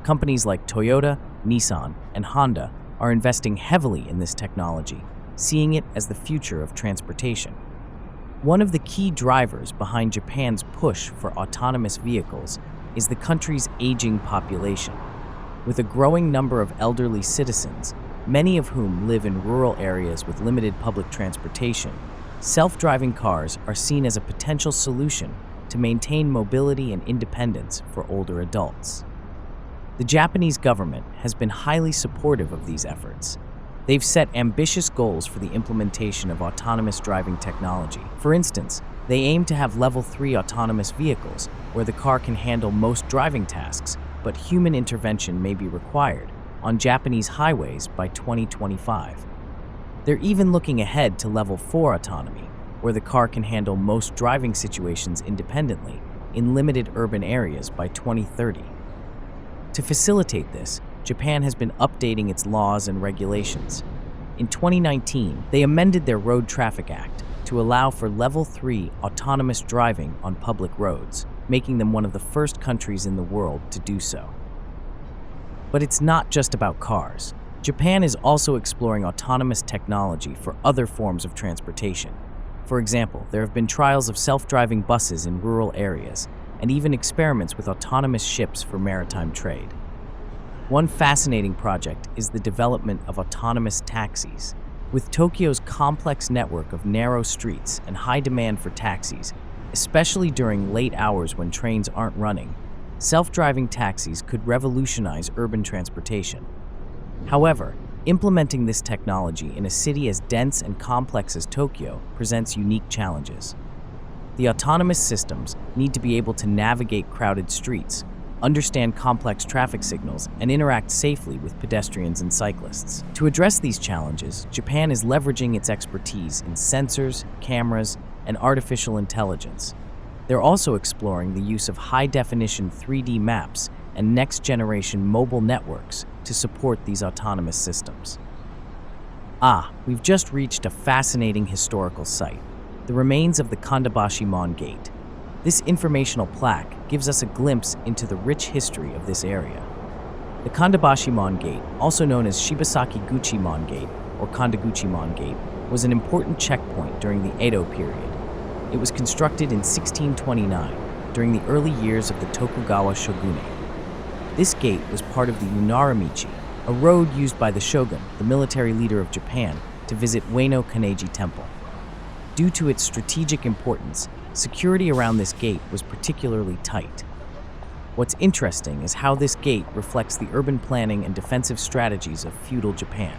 Companies like Toyota, Nissan, and Honda are investing heavily in this technology, seeing it as the future of transportation. One of the key drivers behind Japan's push for autonomous vehicles is the country's aging population. With a growing number of elderly citizens, many of whom live in rural areas with limited public transportation, self-driving cars are seen as a potential solution to maintain mobility and independence for older adults. The Japanese government has been highly supportive of these efforts. They've set ambitious goals for the implementation of autonomous driving technology. For instance, they aim to have level 3 autonomous vehicles, where the car can handle most driving tasks, but human intervention may be required, on Japanese highways by 2025. They're even looking ahead to level 4 autonomy, where the car can handle most driving situations independently in limited urban areas by 2030. To facilitate this, Japan has been updating its laws and regulations. In 2019, they amended their Road Traffic Act to allow for level 3 autonomous driving on public roads, making them one of the first countries in the world to do so. But it's not just about cars. Japan is also exploring autonomous technology for other forms of transportation. For example, there have been trials of self-driving buses in rural areas, and even experiments with autonomous ships for maritime trade. One fascinating project is the development of autonomous taxis. With Tokyo's complex network of narrow streets and high demand for taxis, especially during late hours when trains aren't running, self-driving taxis could revolutionize urban transportation. However, implementing this technology in a city as dense and complex as Tokyo presents unique challenges. The autonomous systems need to be able to navigate crowded streets, understand complex traffic signals, and interact safely with pedestrians and cyclists. To address these challenges, Japan is leveraging its expertise in sensors, cameras, and artificial intelligence. They're also exploring the use of high-definition 3D maps and next-generation mobile networks to support these autonomous systems. We've just reached a fascinating historical site, the remains of the Kandabashimon Gate. This informational plaque gives us a glimpse into the rich history of this area. The Kandabashimon Gate, also known as Shibasaki-Guchimon Gate or Kandaguchimon Gate, was an important checkpoint during the Edo period. It was constructed in 1629, during the early years of the Tokugawa shogunate. This gate was part of the Unaramichi, a road used by the shogun, the military leader of Japan, to visit Ueno Kanneji Temple. Due to its strategic importance, security around this gate was particularly tight. What's interesting is how this gate reflects the urban planning and defensive strategies of feudal Japan.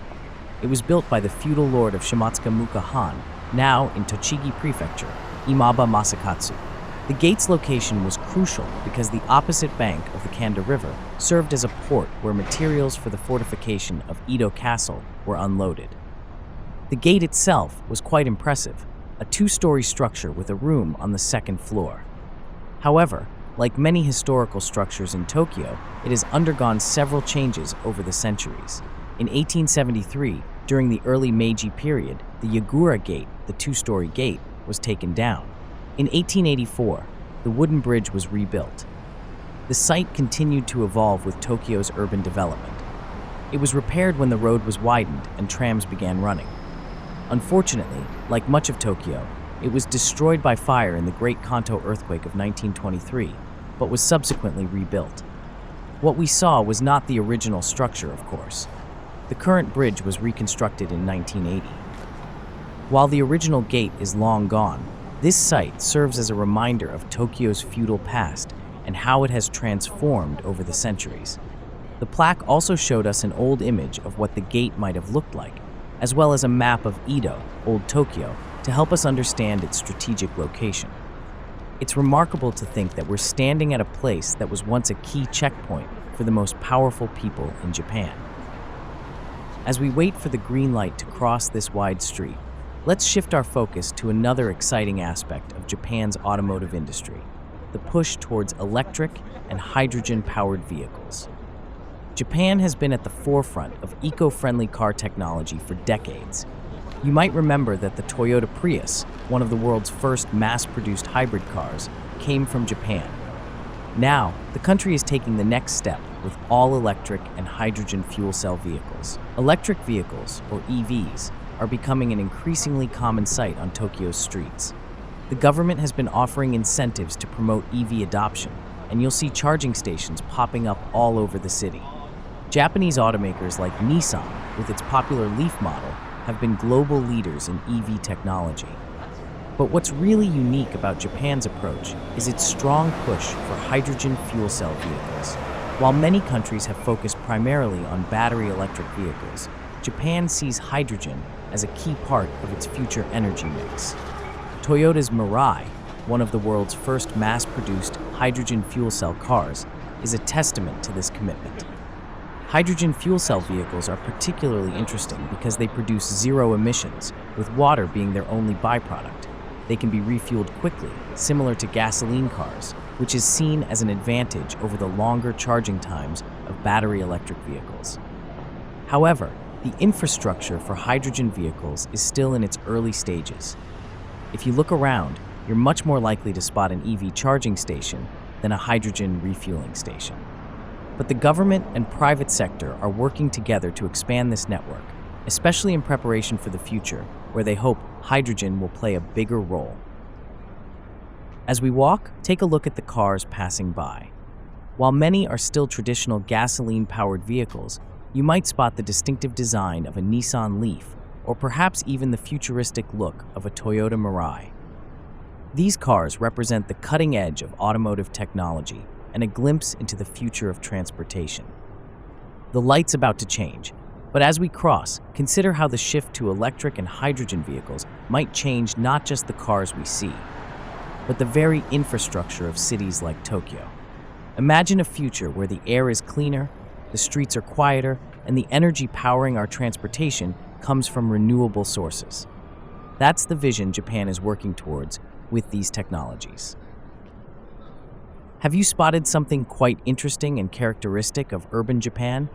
It was built by the feudal lord of Shimatsuka Muka Han, now in Tochigi Prefecture, Imaba Masakatsu. The gate's location was crucial because the opposite bank of the Kanda River served as a port where materials for the fortification of Edo Castle were unloaded. The gate itself was quite impressive, a 2-story structure with a room on the 2nd floor. However, like many historical structures in Tokyo, it has undergone several changes over the centuries. In 1873, during the early Meiji period, the Yagura Gate, the 2-story gate, was taken down. In 1884, the wooden bridge was rebuilt. The site continued to evolve with Tokyo's urban development. It was repaired when the road was widened and trams began running. Unfortunately, like much of Tokyo, it was destroyed by fire in the Great Kanto earthquake of 1923, but was subsequently rebuilt. What we saw was not the original structure, of course. The current bridge was reconstructed in 1980. While the original gate is long gone, this site serves as a reminder of Tokyo's feudal past and how it has transformed over the centuries. The plaque also showed us an old image of what the gate might have looked like, as well as a map of Edo, Old Tokyo, to help us understand its strategic location. It's remarkable to think that we're standing at a place that was once a key checkpoint for the most powerful people in Japan. As we wait for the green light to cross this wide street, let's shift our focus to another exciting aspect of Japan's automotive industry, the push towards electric and hydrogen-powered vehicles. Japan has been at the forefront of eco-friendly car technology for decades. You might remember that the Toyota Prius, one of the world's first mass-produced hybrid cars, came from Japan. Now, the country is taking the next step with all-electric and hydrogen fuel cell vehicles. Electric vehicles, or EVs, are becoming an increasingly common sight on Tokyo's streets. The government has been offering incentives to promote EV adoption, and you'll see charging stations popping up all over the city. Japanese automakers like Nissan, with its popular Leaf model, have been global leaders in EV technology. But what's really unique about Japan's approach is its strong push for hydrogen fuel cell vehicles. While many countries have focused primarily on battery electric vehicles, Japan sees hydrogen as a key part of its future energy mix. Toyota's Mirai, one of the world's first mass-produced hydrogen fuel cell cars, is a testament to this commitment. Hydrogen fuel cell vehicles are particularly interesting because they produce zero emissions, with water being their only byproduct. They can be refueled quickly, similar to gasoline cars, which is seen as an advantage over the longer charging times of battery electric vehicles. However, the infrastructure for hydrogen vehicles is still in its early stages. If you look around, you're much more likely to spot an EV charging station than a hydrogen refueling station. But the government and private sector are working together to expand this network, especially in preparation for the future, where they hope hydrogen will play a bigger role. As we walk, take a look at the cars passing by. While many are still traditional gasoline-powered vehicles, you might spot the distinctive design of a Nissan Leaf, or perhaps even the futuristic look of a Toyota Mirai. These cars represent the cutting edge of automotive technology and a glimpse into the future of transportation. The light's about to change, but as we cross, consider how the shift to electric and hydrogen vehicles might change not just the cars we see, but the very infrastructure of cities like Tokyo. Imagine a future where the air is cleaner, the streets are quieter, and the energy powering our transportation comes from renewable sources. That's the vision Japan is working towards with these technologies. Have you spotted something quite interesting and characteristic of urban Japan?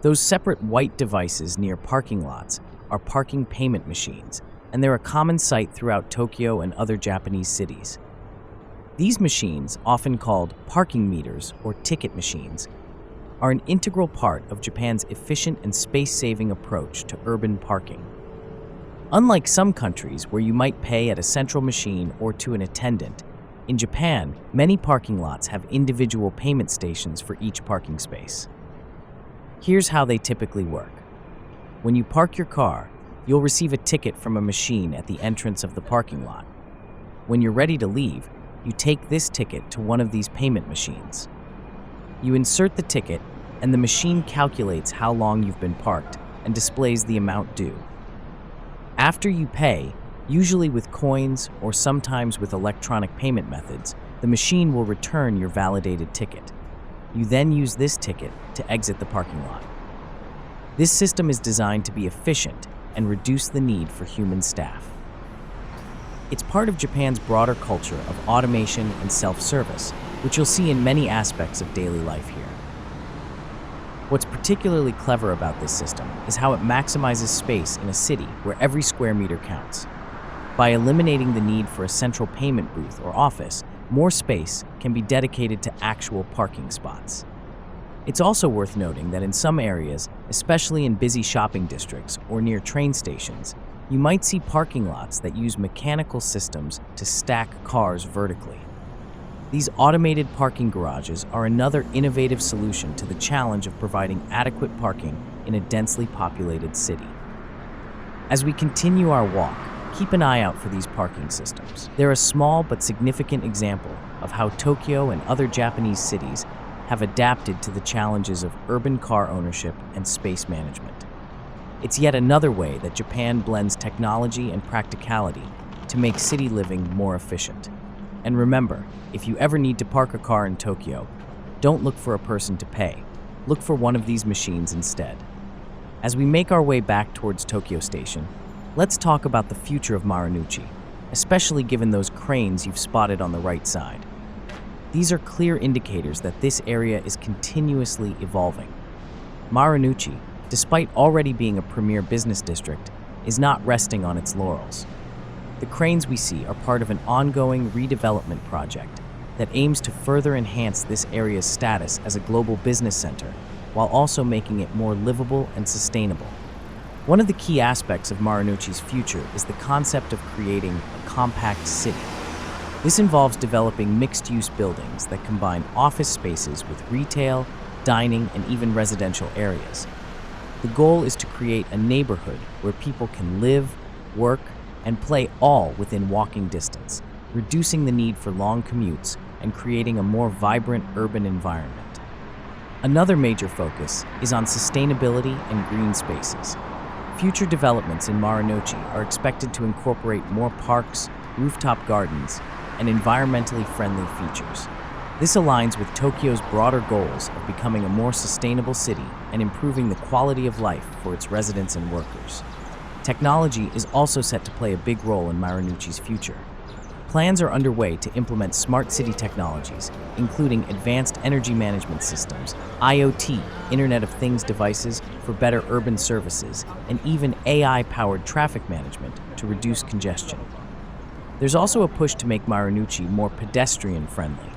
Those separate white devices near parking lots are parking payment machines, and they're a common sight throughout Tokyo and other Japanese cities. These machines, often called parking meters or ticket machines, are an integral part of Japan's efficient and space-saving approach to urban parking. Unlike some countries where you might pay at a central machine or to an attendant, in Japan, many parking lots have individual payment stations for each parking space. Here's how they typically work. When you park your car, you'll receive a ticket from a machine at the entrance of the parking lot. When you're ready to leave, you take this ticket to one of these payment machines. You insert the ticket, and the machine calculates how long you've been parked and displays the amount due. After you pay, usually with coins or sometimes with electronic payment methods, the machine will return your validated ticket. You then use this ticket to exit the parking lot. This system is designed to be efficient and reduce the need for human staff. It's part of Japan's broader culture of automation and self-service, which you'll see in many aspects of daily life here. What's particularly clever about this system is how it maximizes space in a city where every square meter counts. By eliminating the need for a central payment booth or office, more space can be dedicated to actual parking spots. It's also worth noting that in some areas, especially in busy shopping districts or near train stations, you might see parking lots that use mechanical systems to stack cars vertically. These automated parking garages are another innovative solution to the challenge of providing adequate parking in a densely populated city. As we continue our walk, keep an eye out for these parking systems. They're a small but significant example of how Tokyo and other Japanese cities have adapted to the challenges of urban car ownership and space management. It's yet another way that Japan blends technology and practicality to make city living more efficient. And remember, if you ever need to park a car in Tokyo, don't look for a person to pay. Look for one of these machines instead. As we make our way back towards Tokyo Station, let's talk about the future of Marunouchi, especially given those cranes you've spotted on the right side. These are clear indicators that this area is continuously evolving. Marunouchi, despite already being a premier business district, is not resting on its laurels. The cranes we see are part of an ongoing redevelopment project that aims to further enhance this area's status as a global business center, while also making it more livable and sustainable. One of the key aspects of Marunouchi's future is the concept of creating a compact city. This involves developing mixed-use buildings that combine office spaces with retail, dining, and even residential areas. The goal is to create a neighborhood where people can live, work, and play all within walking distance, reducing the need for long commutes and creating a more vibrant urban environment. Another major focus is on sustainability and green spaces. Future developments in Marunouchi are expected to incorporate more parks, rooftop gardens, and environmentally friendly features. This aligns with Tokyo's broader goals of becoming a more sustainable city and improving the quality of life for its residents and workers. Technology is also set to play a big role in Marunouchi's future. Plans are underway to implement smart city technologies, including advanced energy management systems, IoT, Internet of Things devices for better urban services, and even AI-powered traffic management to reduce congestion. There's also a push to make Marunouchi more pedestrian-friendly.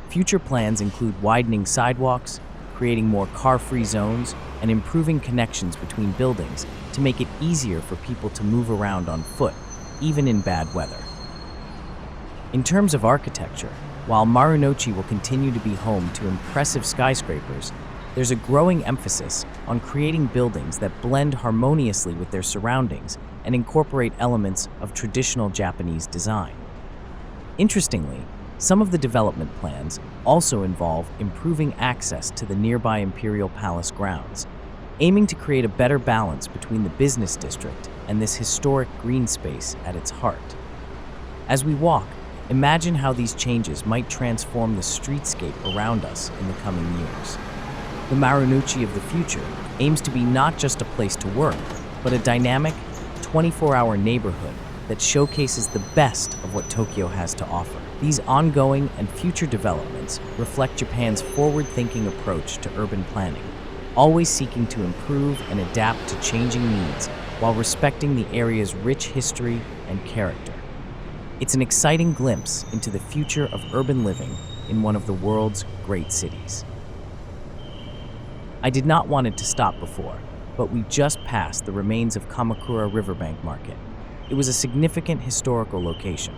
Future plans include widening sidewalks, creating more car-free zones, and improving connections between buildings to make it easier for people to move around on foot, even in bad weather. In terms of architecture, while Marunouchi will continue to be home to impressive skyscrapers, there's a growing emphasis on creating buildings that blend harmoniously with their surroundings and incorporate elements of traditional Japanese design. Interestingly, some of the development plans also involve improving access to the nearby Imperial Palace grounds, aiming to create a better balance between the business district and this historic green space at its heart. As we walk, imagine how these changes might transform the streetscape around us in the coming years. The Marunouchi of the future aims to be not just a place to work, but a dynamic, 24-hour neighborhood that showcases the best of what Tokyo has to offer. These ongoing and future developments reflect Japan's forward-thinking approach to urban planning, always seeking to improve and adapt to changing needs while respecting the area's rich history and character. It's an exciting glimpse into the future of urban living in one of the world's great cities. I did not want it to stop before, but we just passed the remains of Kamakura Riverbank Market. It was a significant historical location.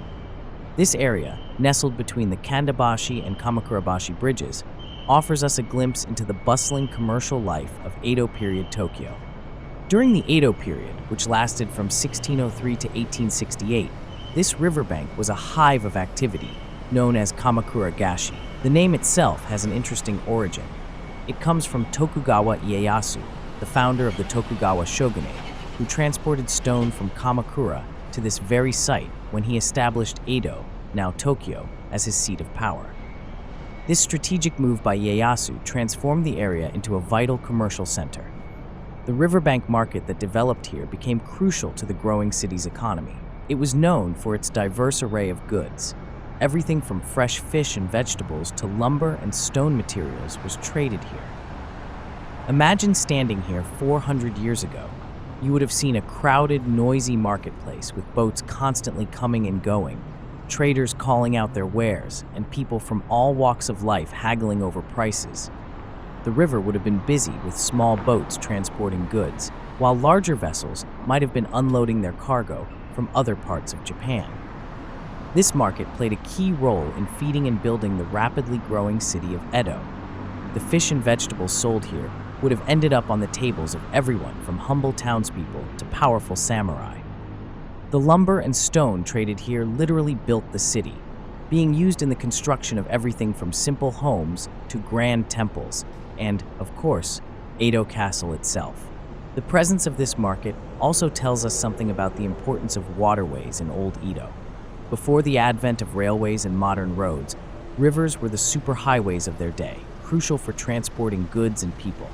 This area, nestled between the Kandabashi and Kamakurabashi bridges, offers us a glimpse into the bustling commercial life of Edo period Tokyo. During the Edo period, which lasted from 1603 to 1868, this riverbank was a hive of activity, known as Kamakura-gashi. The name itself has an interesting origin. It comes from Tokugawa Ieyasu, the founder of the Tokugawa shogunate, who transported stone from Kamakura to this very site when he established Edo, now Tokyo, as his seat of power. This strategic move by Ieyasu transformed the area into a vital commercial center. The riverbank market that developed here became crucial to the growing city's economy. It was known for its diverse array of goods. Everything from fresh fish and vegetables to lumber and stone materials was traded here. Imagine standing here 400 years ago. You would have seen a crowded, noisy marketplace with boats constantly coming and going, traders calling out their wares, and people from all walks of life haggling over prices. The river would have been busy with small boats transporting goods, while larger vessels might have been unloading their cargo from other parts of Japan. This market played a key role in feeding and building the rapidly growing city of Edo. The fish and vegetables sold here would have ended up on the tables of everyone from humble townspeople to powerful samurai. The lumber and stone traded here literally built the city, being used in the construction of everything from simple homes to grand temples, and, of course, Edo Castle itself. The presence of this market also tells us something about the importance of waterways in Old Edo. Before the advent of railways and modern roads, rivers were the superhighways of their day, crucial for transporting goods and people.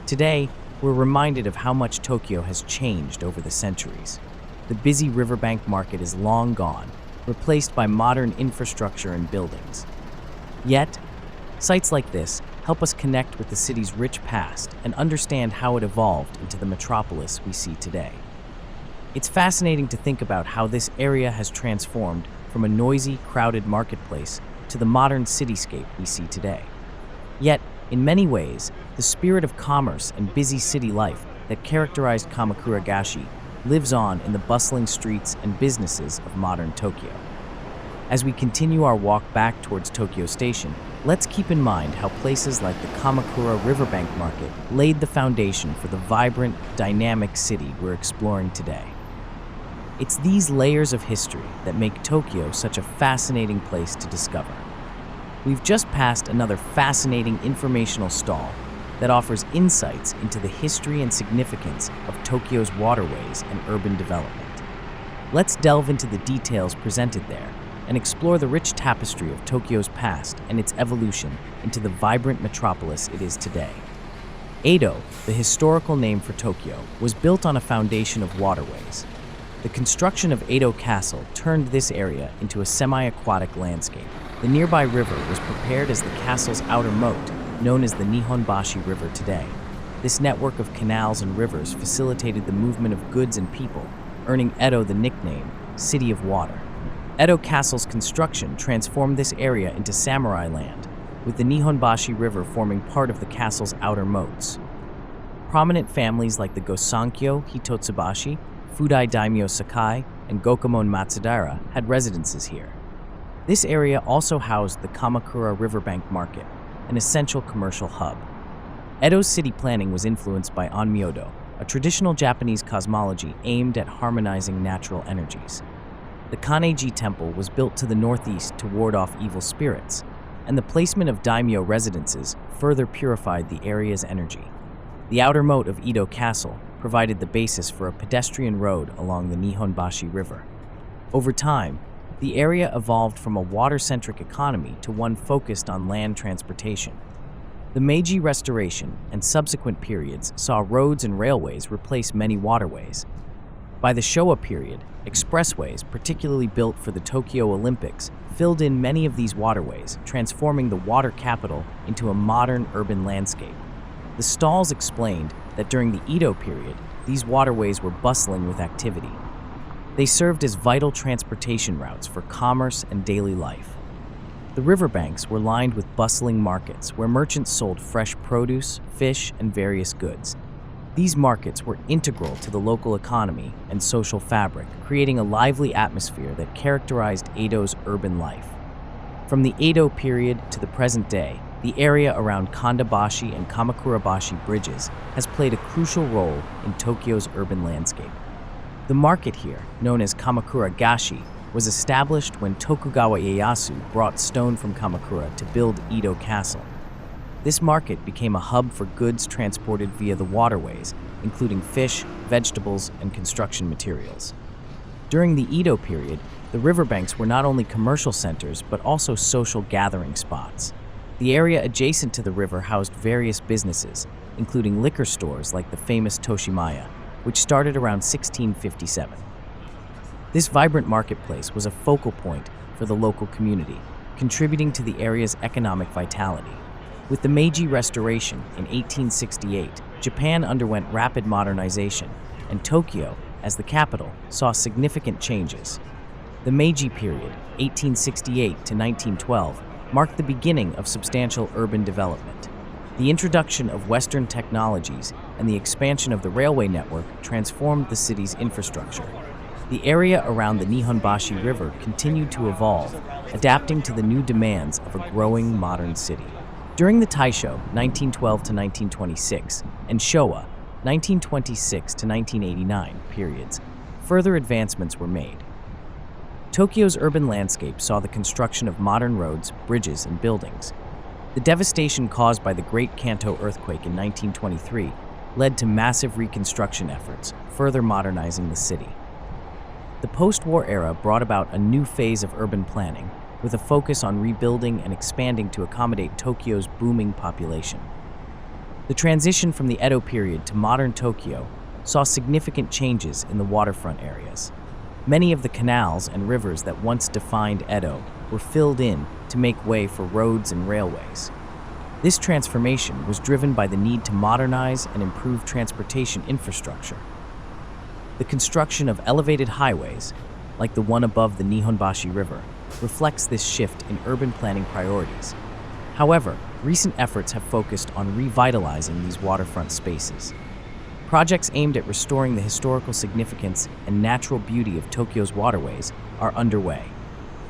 Today, we're reminded of how much Tokyo has changed over the centuries. The busy riverbank market is long gone, replaced by modern infrastructure and buildings. Yet, sites like this help us connect with the city's rich past and understand how it evolved into the metropolis we see today. It's fascinating to think about how this area has transformed from a noisy, crowded marketplace to the modern cityscape we see today. Yet, in many ways, the spirit of commerce and busy city life that characterized Kamakura Gashi lives on in the bustling streets and businesses of modern Tokyo. As we continue our walk back towards Tokyo Station, let's keep in mind how places like the Kamakura Riverbank Market laid the foundation for the vibrant, dynamic city we're exploring today. It's these layers of history that make Tokyo such a fascinating place to discover. We've just passed another fascinating informational stall that offers insights into the history and significance of Tokyo's waterways and urban development. Let's delve into the details presented there and explore the rich tapestry of Tokyo's past and its evolution into the vibrant metropolis it is today. Edo, the historical name for Tokyo, was built on a foundation of waterways. The construction of Edo Castle turned this area into a semi-aquatic landscape. The nearby river was prepared as the castle's outer moat, known as the Nihonbashi River today. This network of canals and rivers facilitated the movement of goods and people, earning Edo the nickname City of Water. Edo Castle's construction transformed this area into samurai land, with the Nihonbashi River forming part of the castle's outer moats. Prominent families like the Gosankyo Hitotsubashi, Fudai Daimyo Sakai, and Gokomon Matsudaira had residences here. This area also housed the Kamakura Riverbank Market, an essential commercial hub. Edo's city planning was influenced by Onmyodo, a traditional Japanese cosmology aimed at harmonizing natural energies. The Kaneji Temple was built to the northeast to ward off evil spirits, and the placement of daimyo residences further purified the area's energy. The outer moat of Edo Castle provided the basis for a pedestrian road along the Nihonbashi River. Over time, the area evolved from a water-centric economy to one focused on land transportation. The Meiji Restoration and subsequent periods saw roads and railways replace many waterways. By the Showa period, expressways, particularly built for the Tokyo Olympics, filled in many of these waterways, transforming the water capital into a modern urban landscape. The stalls explained that during the Edo period, these waterways were bustling with activity. They served as vital transportation routes for commerce and daily life. The riverbanks were lined with bustling markets where merchants sold fresh produce, fish, and various goods. These markets were integral to the local economy and social fabric, creating a lively atmosphere that characterized Edo's urban life. From the Edo period to the present day, the area around Kondabashi and Kamakurabashi bridges has played a crucial role in Tokyo's urban landscape. The market here, known as Kamakura Gashi, was established when Tokugawa Ieyasu brought stone from Kamakura to build Edo Castle. This market became a hub for goods transported via the waterways, including fish, vegetables, and construction materials. During the Edo period, the riverbanks were not only commercial centers but also social gathering spots. The area adjacent to the river housed various businesses, including liquor stores like the famous Toshimaya, which started around 1657. This vibrant marketplace was a focal point for the local community, contributing to the area's economic vitality. With the Meiji Restoration in 1868, Japan underwent rapid modernization, and Tokyo, as the capital, saw significant changes. The Meiji period, 1868 to 1912, marked the beginning of substantial urban development. The introduction of Western technologies and the expansion of the railway network transformed the city's infrastructure. The area around the Nihonbashi River continued to evolve, adapting to the new demands of a growing modern city. During the Taisho, 1912 to 1926, and Showa, 1926 to 1989 periods, further advancements were made. Tokyo's urban landscape saw the construction of modern roads, bridges, and buildings. The devastation caused by the Great Kanto earthquake in 1923 led to massive reconstruction efforts, further modernizing the city. The post-war era brought about a new phase of urban planning, with a focus on rebuilding and expanding to accommodate Tokyo's booming population. The transition from the Edo period to modern Tokyo saw significant changes in the waterfront areas. Many of the canals and rivers that once defined Edo were filled in to make way for roads and railways. This transformation was driven by the need to modernize and improve transportation infrastructure. The construction of elevated highways, like the one above the Nihonbashi River, reflects this shift in urban planning priorities. However, recent efforts have focused on revitalizing these waterfront spaces. Projects aimed at restoring the historical significance and natural beauty of Tokyo's waterways are underway.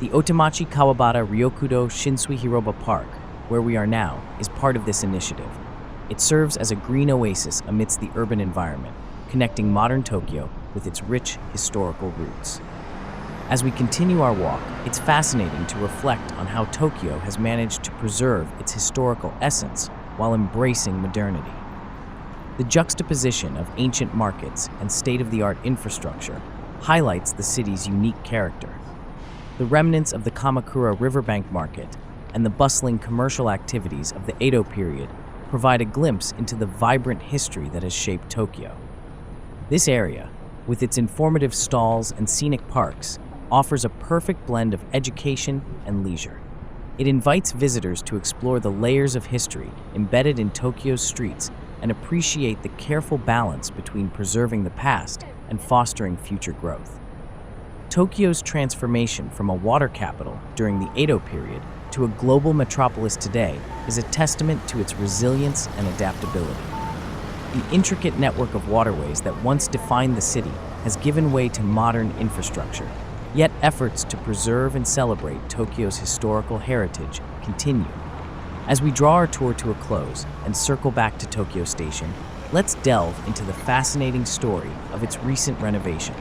The Otemachi Kawabata Ryokudo Shinsui Hiroba Park, where we are now, is part of this initiative. It serves as a green oasis amidst the urban environment, connecting modern Tokyo with its rich historical roots. As we continue our walk, it's fascinating to reflect on how Tokyo has managed to preserve its historical essence while embracing modernity. The juxtaposition of ancient markets and state-of-the-art infrastructure highlights the city's unique character. The remnants of the Kamakura Riverbank Market and the bustling commercial activities of the Edo period provide a glimpse into the vibrant history that has shaped Tokyo. This area, with its informative stalls and scenic parks, offers a perfect blend of education and leisure. It invites visitors to explore the layers of history embedded in Tokyo's streets and appreciate the careful balance between preserving the past and fostering future growth. Tokyo's transformation from a water capital during the Edo period to a global metropolis today is a testament to its resilience and adaptability. The intricate network of waterways that once defined the city has given way to modern infrastructure, yet efforts to preserve and celebrate Tokyo's historical heritage continue. As we draw our tour to a close and circle back to Tokyo Station, let's delve into the fascinating story of its recent renovation,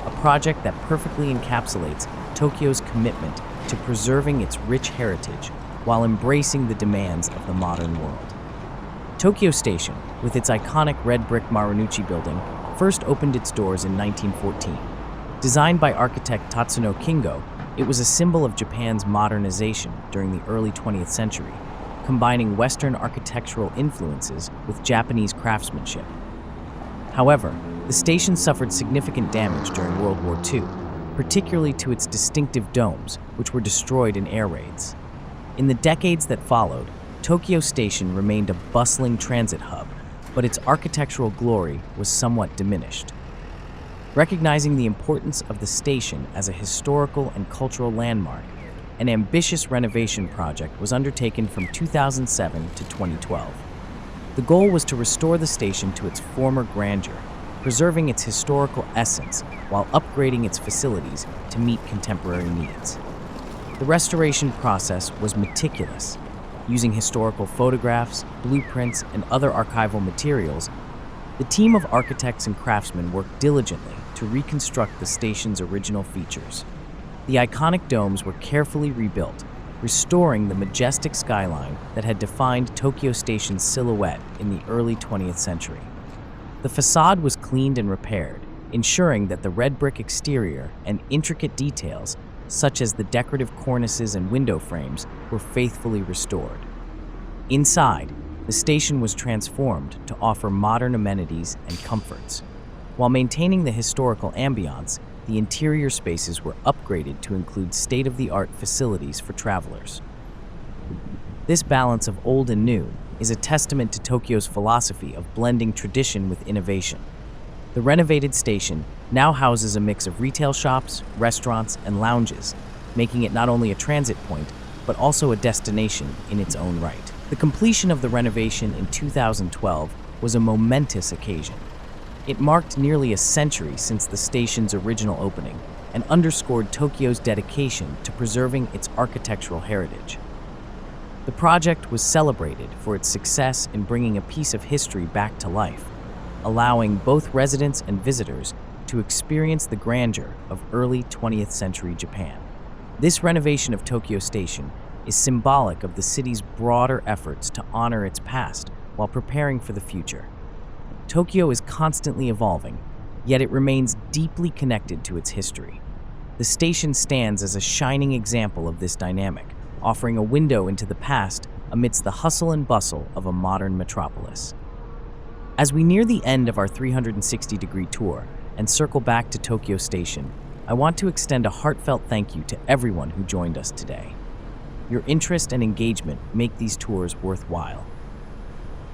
a project that perfectly encapsulates Tokyo's commitment to preserving its rich heritage while embracing the demands of the modern world. Tokyo Station, with its iconic red brick Marunouchi building, first opened its doors in 1914. Designed by architect Tatsuno Kingo, it was a symbol of Japan's modernization during the early 20th century, combining Western architectural influences with Japanese craftsmanship. However, the station suffered significant damage during World War II, particularly to its distinctive domes, which were destroyed in air raids. In the decades that followed, Tokyo Station remained a bustling transit hub, but its architectural glory was somewhat diminished. Recognizing the importance of the station as a historical and cultural landmark, an ambitious renovation project was undertaken from 2007 to 2012. The goal was to restore the station to its former grandeur, preserving its historical essence while upgrading its facilities to meet contemporary needs. The restoration process was meticulous. Using historical photographs, blueprints, and other archival materials, the team of architects and craftsmen worked diligently to reconstruct the station's original features. The iconic domes were carefully rebuilt, restoring the majestic skyline that had defined Tokyo Station's silhouette in the early 20th century. The facade was cleaned and repaired, ensuring that the red brick exterior and intricate details, such as the decorative cornices and window frames, were faithfully restored. Inside, the station was transformed to offer modern amenities and comforts. While maintaining the historical ambiance, the interior spaces were upgraded to include state-of-the-art facilities for travelers. This balance of old and new is a testament to Tokyo's philosophy of blending tradition with innovation. The renovated station now houses a mix of retail shops, restaurants, and lounges, making it not only a transit point, but also a destination in its own right. The completion of the renovation in 2012 was a momentous occasion. It marked nearly a century since the station's original opening and underscored Tokyo's dedication to preserving its architectural heritage. The project was celebrated for its success in bringing a piece of history back to life, allowing both residents and visitors to experience the grandeur of early 20th century Japan. This renovation of Tokyo Station is symbolic of the city's broader efforts to honor its past while preparing for the future. Tokyo is constantly evolving, yet it remains deeply connected to its history. The station stands as a shining example of this dynamic, offering a window into the past amidst the hustle and bustle of a modern metropolis. As we near the end of our 360-degree tour and circle back to Tokyo Station, I want to extend a heartfelt thank you to everyone who joined us today. Your interest and engagement make these tours worthwhile.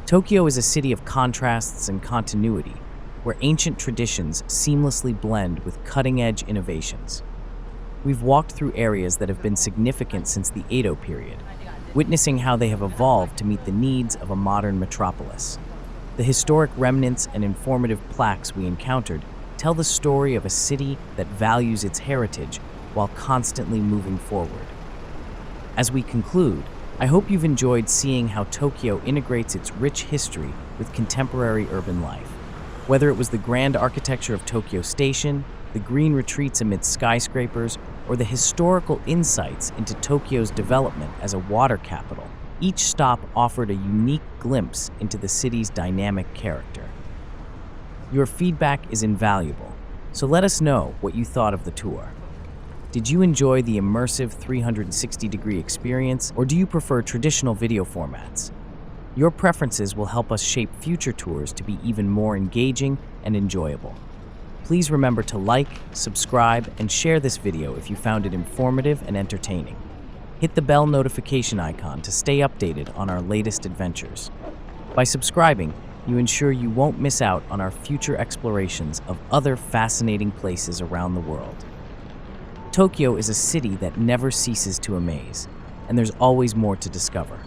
Tokyo is a city of contrasts and continuity, where ancient traditions seamlessly blend with cutting-edge innovations. We've walked through areas that have been significant since the Edo period, witnessing how they have evolved to meet the needs of a modern metropolis. The historic remnants and informative plaques we encountered tell the story of a city that values its heritage while constantly moving forward. As we conclude, I hope you've enjoyed seeing how Tokyo integrates its rich history with contemporary urban life. Whether it was the grand architecture of Tokyo Station, the green retreats amidst skyscrapers, or the historical insights into Tokyo's development as a water capital, each stop offered a unique glimpse into the city's dynamic character. Your feedback is invaluable, so let us know what you thought of the tour. Did you enjoy the immersive 360-degree experience, or do you prefer traditional video formats? Your preferences will help us shape future tours to be even more engaging and enjoyable. Please remember to like, subscribe, and share this video if you found it informative and entertaining. Hit the bell notification icon to stay updated on our latest adventures. By subscribing, you ensure you won't miss out on our future explorations of other fascinating places around the world. Tokyo is a city that never ceases to amaze, and there's always more to discover.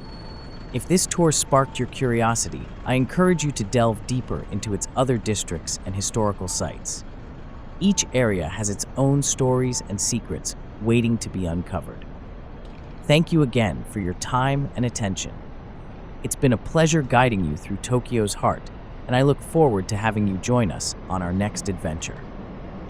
If this tour sparked your curiosity, I encourage you to delve deeper into its other districts and historical sites. Each area has its own stories and secrets waiting to be uncovered. Thank you again for your time and attention. It's been a pleasure guiding you through Tokyo's heart, and I look forward to having you join us on our next adventure.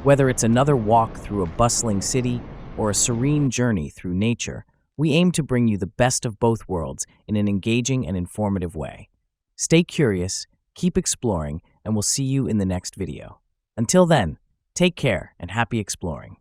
Whether it's another walk through a bustling city or a serene journey through nature, we aim to bring you the best of both worlds in an engaging and informative way. Stay curious, keep exploring, and we'll see you in the next video. Until then, take care and happy exploring.